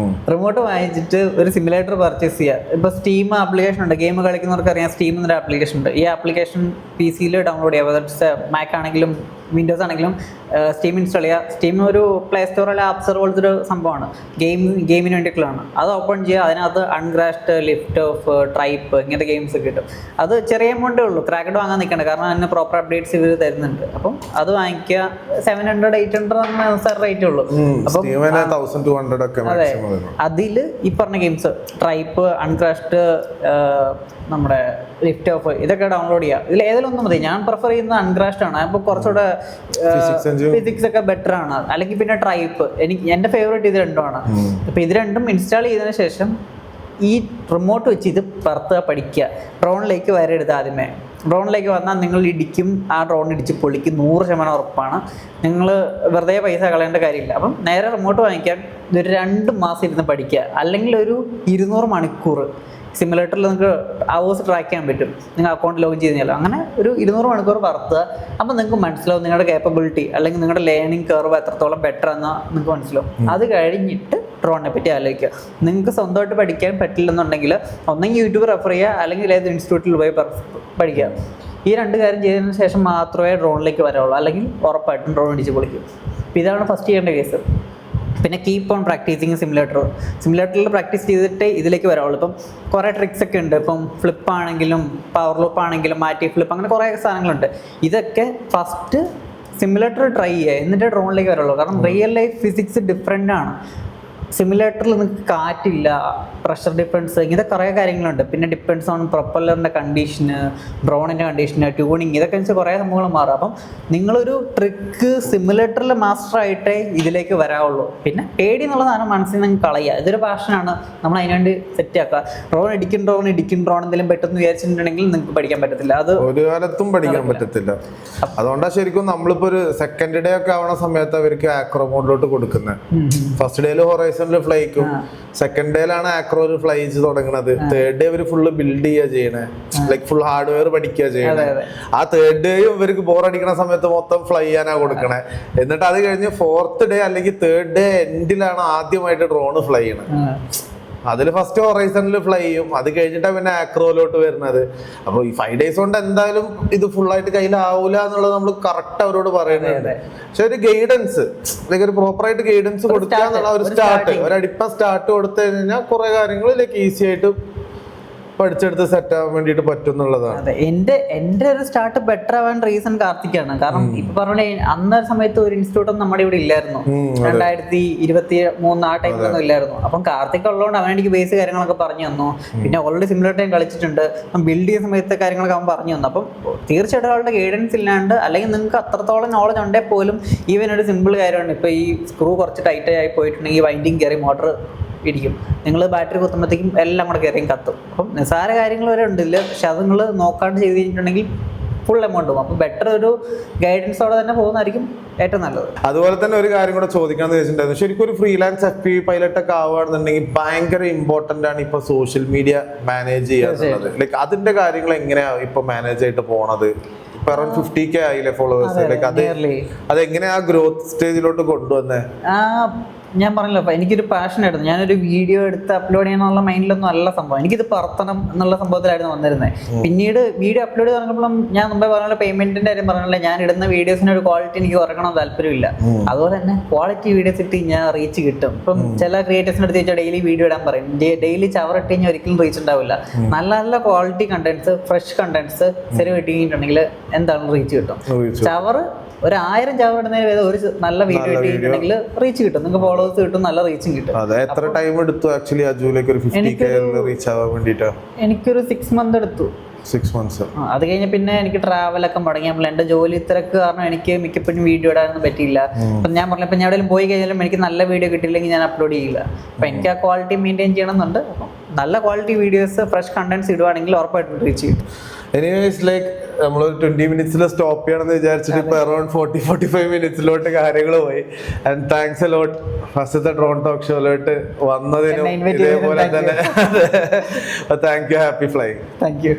[SPEAKER 2] റിമോട്ട് വാങ്ങിച്ചിട്ട് ഒരു സിമുലേറ്റർ പർച്ചേസ് ചെയ്യുക. ഇപ്പൊ സ്റ്റീം ആപ്ലിക്കേഷൻ ഉണ്ട്, ഗെയിം കളിക്കുന്നവർക്ക് അറിയാം. സ്റ്റീം എന്നൊരു ആപ്ലിക്കേഷൻ ഉണ്ട്. ഈ ആപ്ലിക്കേഷൻ PC-യിൽ ഡൗൺലോഡ് ചെയ്യുക. മാക് ആണെങ്കിലും വിൻഡോസ് ആണെങ്കിലും സ്റ്റീം ഇൻസ്റ്റാൾ ചെയ്യുക. സ്റ്റീം ഒരു പ്ലേ സ്റ്റോറിലെ ആപ്പ് സ്റ്റോർ പോലത്തെ ഒരു സംഭവമാണ്. ഗെയിമിന് വേണ്ടിയിട്ടുള്ളതാണ്. അത് ഓപ്പൺ ചെയ്യുക. അതിനകത്ത് അൺക്രാഷ്ഡ്, ലിഫ്റ്റ് ഓഫ്, ട്രൈപ്പ് ഇങ്ങനത്തെ ഗെയിംസ് കിട്ടും. അത് ചെറിയ എമൗണ്ടേ ഉള്ളൂ. ക്രാക്കഡ് വാങ്ങാൻ നിൽക്കണ്ട, കാരണം അതിന് പ്രോപ്പർ അപ്ഡേറ്റ്സ് ഇവർ തരുന്നുണ്ട്. അപ്പം അത് വാങ്ങിക്കുക. 700-800 റേറ്റ് ഉള്ളൂ. അതെ, അതിൽ ഈ പറഞ്ഞ ഗെയിംസ് ട്രൈപ്പ്, അൺക്രാഷ്ഡ്, നമ്മുടെ ലിഫ്റ്റ് ഓഫ് ഇതൊക്കെ ഡൗൺലോഡ് ചെയ്യുക. ഇതിൽ ഏതെങ്കിലും ഒന്നും മതി. ഞാൻ പ്രിഫർ ചെയ്യുന്നത് അൺക്രാഷ്ഡ് ആണ്. അപ്പോൾ കുറച്ചുകൂടെ ഫിസിക്സ് ഒക്കെ ബെറ്റർ ആണ്. അല്ലെങ്കിൽ പിന്നെ ട്രൈപ്പ്, എൻ്റെ ഫേവറേറ്റ് ഇത് രണ്ടുമാണ്. അപ്പോൾ ഇത് രണ്ടും ഇൻസ്റ്റാൾ ചെയ്തതിന് ശേഷം ഈ റിമോട്ട് വെച്ച് ഇത് പറത്തുക, പഠിക്കുക. ഡ്രോണിലേക്ക് വരരുത് ആദ്യമേ. ഡ്രോണിലേക്ക് വന്നാൽ നിങ്ങൾ ഇടിക്കും, ആ ഡ്രോൺ ഇടിച്ച് പൊളിക്കും, 100% ഉറപ്പാണ്. നിങ്ങൾ വെറുതെ പൈസ കളയേണ്ട കാര്യമില്ല. അപ്പം നേരെ റിമോട്ട് വാങ്ങിക്കാൻ ഒരു 2 മാസം ഇരുന്ന് പഠിക്കുക. അല്ലെങ്കിൽ ഒരു 200 മണിക്കൂർ സിമുലേറ്ററിൽ നിങ്ങൾക്ക് അവേഴ്സ് ട്രാക്ക് ചെയ്യാൻ പറ്റും. നിങ്ങൾ അക്കൗണ്ട് ലോഗിൻ ചെയ്ത് കഴിഞ്ഞാൽ അങ്ങനെ ഒരു 200 മണിക്കൂർ പറത്തുക. അപ്പോൾ നിങ്ങൾക്ക് മനസ്സിലാവും നിങ്ങളുടെ കേപ്പബിലിറ്റി അല്ലെങ്കിൽ നിങ്ങളുടെ ലേണിംഗ് കർവ് എത്രത്തോളം ബെറ്റർ എന്ന് നിങ്ങൾക്ക് മനസ്സിലാവും. അത് കഴിഞ്ഞിട്ട് ഡ്രോണിനെ പറ്റി ആലോചിക്കുക. നിങ്ങൾക്ക് സ്വന്തമായിട്ട് പഠിക്കാൻ പറ്റില്ലെന്നുണ്ടെങ്കിൽ ഒന്നെങ്കിൽ യൂട്യൂബ് റെഫർ ചെയ്യുക, അല്ലെങ്കിൽ ഏത് ഇൻസ്റ്റിറ്റ്യൂട്ടിൽ പോയി പഠിക്കുക. ഈ 2 കാര്യം ചെയ്തതിന് ശേഷം മാത്രമേ ഡ്രോണിലേക്ക് വരാവുള്ളൂ. അല്ലെങ്കിൽ ഉറപ്പായിട്ടും ഡ്രോൺ ഇടിച്ച് പൊളിക്കും. അപ്പോൾ ഇതാണ് ഫസ്റ്റ് ചെയ്യേണ്ട കേസ്. പിന്നെ കീപ്പ് ഓൺ പ്രാക്ടീസിങ് സിമുലേറ്ററിൽ പ്രാക്ടീസ് ചെയ്തിട്ട് ഇതിലേക്ക് വരാവുള്ളൂ. ഇപ്പം കുറേ ട്രിക്സ് ഒക്കെ ഉണ്ട്. ഇപ്പം ഫ്ലിപ്പ് ആണെങ്കിലും പവർ ലൂപ്പ് ആണെങ്കിലും മാറ്റി ഫ്ലിപ്പ്, അങ്ങനെ കുറേ സാധനങ്ങളുണ്ട്. ഇതൊക്കെ ഫസ്റ്റ് സിമുലേറ്റർ ട്രൈ ചെയ്യുക, എന്നിട്ട് ഡ്രോണിലേക്ക് വരുള്ളൂ. കാരണം റിയൽ ലൈഫ് ഫിസിക്സ് ഡിഫറെൻ്റ് ആണ്. സിമുലേറ്ററിൽ നിങ്ങൾക്ക് കാറ്റില്ല, പ്രഷർ ഡിഫറൻസ്, ഇങ്ങനത്തെ കുറേ കാര്യങ്ങളുണ്ട്. പിന്നെ ഡിപ്പെൻഡ്സ് ഓൺ പ്രൊപ്പല്ലറിൻ്റെ കണ്ടീഷന്, ഡ്രോണിൻ്റെ കണ്ടീഷന്, ട്യൂണിങ്, ഇതൊക്കെ വെച്ച് കുറേ സംഭവങ്ങൾ മാറും. അപ്പം നിങ്ങളൊരു ട്രിക്ക് സിമുലേറ്ററിൽ മാസ്റ്റർ ആയിട്ടേ ഇതിലേക്ക് വരാവുള്ളൂ. പിന്നെ പേടി എന്നുള്ള സാധനം മനസ്സിൽ നിന്ന് കളയുക. ഇതൊരു പാഷനാണ്, നമ്മൾ അതിനുവേണ്ടി സെറ്റ് ആക്കുക. ഡ്രോൺ ഇടിക്കും ഡ്രോൺ എന്തെങ്കിലും പെട്ടെന്ന് വിചാരിച്ചിട്ടുണ്ടെങ്കിൽ നിങ്ങൾക്ക് പഠിക്കാൻ പറ്റത്തില്ല. അത്
[SPEAKER 1] ഒരു കാലത്തും പഠിക്കാൻ പറ്റത്തില്ല. അതുകൊണ്ടാണ് ശരിക്കും നമ്മളിപ്പോൾ ഒരു സെക്കൻഡ് ഡേ ഒക്കെ ആവണ സമയത്ത് അവർക്ക് ആക്രോ മോഡിലോട്ട് കൊടുക്കുന്നത്. ഫസ്റ്റ് ഡേയിൽ ഹൊറൈസൺ ഹൊറൈസണിൽ ഫ്ലൈക്കും. സെക്കൻഡ് ഡേയിലാണ് ആക്രോയിൽ ഫ്ലൈ ചെയ്ത് തുടങ്ങുന്നത്. തേർഡ് ഡേ ഇവര് ഫുള്ള് ബിൽഡ് ചെയ്യുക ചെയ്യണേ, ലൈക്ക് ഫുൾ ഹാർഡ്വെയർ പഠിക്കുക ചെയ്യണേ. ആ തേർഡ് ഡേയും ഇവർക്ക് ബോറടിക്കുന്ന സമയത്ത് മൊത്തം ഫ്ലൈ ചെയ്യാനാ കൊടുക്കണേ. എന്നിട്ട് അത് കഴിഞ്ഞ് ഫോർത്ത് ഡേ അല്ലെങ്കിൽ തേർഡ് ഡേ എൻഡിലാണ് ആദ്യമായിട്ട് ഡ്രോൺ ഫ്ലൈ ചെയ്യണത്. അതിൽ ഫസ്റ്റ് ഹൊറൈസണിൽ ഫ്ലൈ ചെയ്യും, അത് കഴിഞ്ഞിട്ടാണ് പിന്നെ ആക്രോയിലോട്ട് വരുന്നത്. അപ്പോൾ ഈ 5 days കൊണ്ട് എന്തായാലും ഇത് ഫുള്ളായിട്ട് കയ്യിലാവൂല എന്നുള്ളത് നമ്മൾ കറക്റ്റ് അവരോട് പറയുന്നുണ്ട്. പക്ഷെ ഒരു ഗൈഡൻസ്, ലൈക്ക് ഒരു പ്രോപ്പറായിട്ട് ഗൈഡൻസ് കൊടുക്കുക എന്നുള്ള ഒരു സ്റ്റാർട്ട്, ഒരു അടിപ്പ സ്റ്റാർട്ട് കൊടുത്തു കഴിഞ്ഞാൽ കുറെ കാര്യങ്ങൾ ലൈക്ക് ഈസി ആയിട്ട് പഠിച്ചെടുത്ത് സെറ്റ് ആവാൻ വേണ്ടിട്ട് പറ്റും എന്നുള്ളതാണ്.
[SPEAKER 2] അതെ, എന്റെ ഒരു സ്റ്റാർട്ട് ബെറ്റർ ആവാൻ റീസൺ കാർത്തിക്കാണ്. കാരണം ഇപ്പൊ പറഞ്ഞ അന്ന സമയത്ത് ഒരു ഇൻസ്റ്റിറ്റ്യൂട്ടും നമ്മുടെ ഇവിടെ ഇല്ലായിരുന്നു. 2023 ആ ടൈമിലൊന്നും ഇല്ലായിരുന്നു. അപ്പം കാർത്തിക് ഉള്ളതുകൊണ്ട് അവൻ എനിക്ക് ബേസ് കാര്യങ്ങളൊക്കെ പറഞ്ഞു തന്നു. പിന്നെ ഓൾറെഡി സിമിലർ ടൈം കളിച്ചിട്ടുണ്ട്, ബിൽഡ് ചെയ്യുന്ന സമയത്തെ കാര്യങ്ങളൊക്കെ അവൻ പറഞ്ഞു തന്നു. അപ്പം തീർച്ചയായിട്ടും അവളുടെ ഗൈഡൻസ് ഇല്ലാണ്ട്, അല്ലെങ്കിൽ നിങ്ങൾക്ക് അത്രത്തോളം നോളജ് ഉണ്ടെങ്കിൽ പോലും ഈവൻ ഒരു സിമ്പിൾ കാര്യമാണ്. ഇപ്പൊ ഈ സ്ക്രൂ കുറച്ച് ടൈറ്റ് ആയി പോയിട്ടുണ്ടെങ്കിൽ വൈൻഡിങ് കയറി മോട്ടർ ഇടിക്കും. നിങ്ങൾ ബാറ്ററി കുത്തുമ്പോഴത്തേക്കും എല്ലാം കൂടെ കയറിയും കത്തും. അപ്പം നിസ്സാര കാര്യങ്ങൾ വരെ ഉണ്ടില്ല, പക്ഷെ അത് നിങ്ങൾ നോക്കാണ്ട് ചെയ്ത് കഴിഞ്ഞിട്ടുണ്ടെങ്കിൽ ഫുൾ എമൗണ്ട് പോകും. അപ്പോൾ ബെറ്റർ ഒരു ഗൈഡൻസോടെ തന്നെ പോകുന്നതായിരിക്കും ഏറ്റവും നല്ലത്.
[SPEAKER 1] അതുപോലെ തന്നെ ഒരു കാര്യം കൂടെ ചോദിക്കാന്ന് വെച്ചിട്ടുണ്ടായിരുന്നു, ശരിക്കും ഒരു ഫ്രീലാൻസ് FPV പൈലറ്റ് ഒക്കെ ആവുകയാണെന്നുണ്ടെങ്കിൽ ഭയങ്കര ഇമ്പോർട്ടന്റ് ആണ് ഇപ്പൊ സോഷ്യൽ മീഡിയ മാനേജ് ചെയ്യാന്നുള്ളത്. ലൈക്ക് അതിന്റെ കാര്യങ്ങൾ എങ്ങനെയാ ഇപ്പൊ മാനേജ് ആയിട്ട് പോണത്? ഇപ്പൊ അറൌണ്ട് 50K ആയില്ലേ ഫോളോവേഴ്സ്. ലൈക്ക് അത് എങ്ങനെയാ ഗ്രോത്ത് സ്റ്റേജിലോട്ട് കൊണ്ടുവന്നേ?
[SPEAKER 2] ഞാൻ പറഞ്ഞല്ലോ, അപ്പൊ എനിക്കൊരു പാഷൻ ആയിരുന്നു. ഞാനൊരു വീഡിയോ എടുത്ത് അപ്ലോഡ് ചെയ്യണമെന്നുള്ള മൈൻഡിലൊന്നും അല്ല സംഭവം. എനിക്കിത് പറത്തണം എന്നുള്ള സംഭവത്തിലായിരുന്നു വന്നിരുന്നത്. പിന്നീട് വീഡിയോ അപ്ലോഡ് ചെയ്ത് പറഞ്ഞപ്പോഴും ഞാൻ മുമ്പേ പറഞ്ഞ പേയ്മെന്റിന്റെ കാര്യം പറഞ്ഞില്ല, ഞാൻ ഇടുന്ന വീഡിയോസിന് ഒരു ക്വാളിറ്റി എനിക്ക് കുറയ്ക്കണം താല്പര്യമില്ല. അതുപോലെ തന്നെ ക്വാളിറ്റി വീഡിയോസ് ഇട്ട് കഴിഞ്ഞാൽ റീച്ച് കിട്ടും. ഇപ്പം ചില ക്രിയേറ്റേഴ്സിന്റെ അടുത്ത് ചോദിച്ചാൽ ഡെയിലി വീഡിയോ ഇടാൻ പറയും. ഡെയിലി ചവർ ഇട്ട് കഴിഞ്ഞാൽ ഒരിക്കലും റീച്ച് ഉണ്ടാവില്ല. നല്ല നല്ല ക്വാളിറ്റി കണ്ടന്റ്സ്, ഫ്രഷ് കണ്ടന്റ്സ് ശരി കിട്ടിയിട്ടുണ്ടെങ്കിൽ എന്താണ് റീച്ച് കിട്ടും. ചവർ ഒരു 1000 ചവർ ഇടുന്നതിന് ഒരു നല്ല വീഡിയോ ഇട്ടിട്ടുണ്ടെങ്കിൽ റീച്ച് കിട്ടും, നിങ്ങൾക്ക് ഫോളോവേഴ്സ് കിട്ടും, നല്ല റീച്ചും കിട്ടും.
[SPEAKER 1] എത്ര ടൈം എടുത്തു ആക്ച്വലി അജുലേക്ക് ഒരു 50K റീച്ച് ആവാൻ വേണ്ടിട്ട്?
[SPEAKER 2] എനിക്കൊരു 6 months എടുത്തു.
[SPEAKER 1] 6 months.
[SPEAKER 2] അത് കഴിഞ്ഞ് പിന്നെ എനിക്ക് ട്രാവലൊക്കെ മുടങ്ങി. നമ്മൾ എന്റെ ജോലി തിരക്ക് കാരണം എനിക്ക് മിക്കപ്പോഴും വീഡിയോ ഇടാനൊന്നും പറ്റിയില്ല. അപ്പം ഞാൻ പറഞ്ഞ ഇപ്പം ഞാൻ എവിടെയും പോയി കഴിഞ്ഞാലും എനിക്ക് നല്ല വീഡിയോ കിട്ടിയില്ലെങ്കിൽ ഞാൻ അപ്ലോഡ് ചെയ്യില്ല. അപ്പം എനിക്ക് ആ ക്വാളിറ്റി മെയിൻറ്റെയിൻ ചെയ്യണമെന്നുണ്ട്. അപ്പം നല്ല ക്വാളിറ്റി വീഡിയോസ്, ഫ്രഷ് കണ്ടന്റ്സ് ഇടുവാണെങ്കിൽ ഉറപ്പായിട്ടും റീച്ച് കിട്ടും.
[SPEAKER 1] എനിവേസ് ലൈക്ക് നമ്മളൊരു 20 minutes സ്റ്റോപ്പ് ചെയ്യണമെന്ന് വിചാരിച്ചിട്ട് ഇപ്പൊ അറൌണ്ട് 40-45 minutes കാര്യങ്ങൾ പോയി. ആൻഡ് താങ്ക്സ് എ ലോട്ട് ഫസ്റ്റത്തെ ഡ്രോൺ ടോക്ക് ഷോയിലോട്ട് വന്നതിനും ഇതേപോലെ തന്നെ thank you. Happy flying.
[SPEAKER 2] Thank you.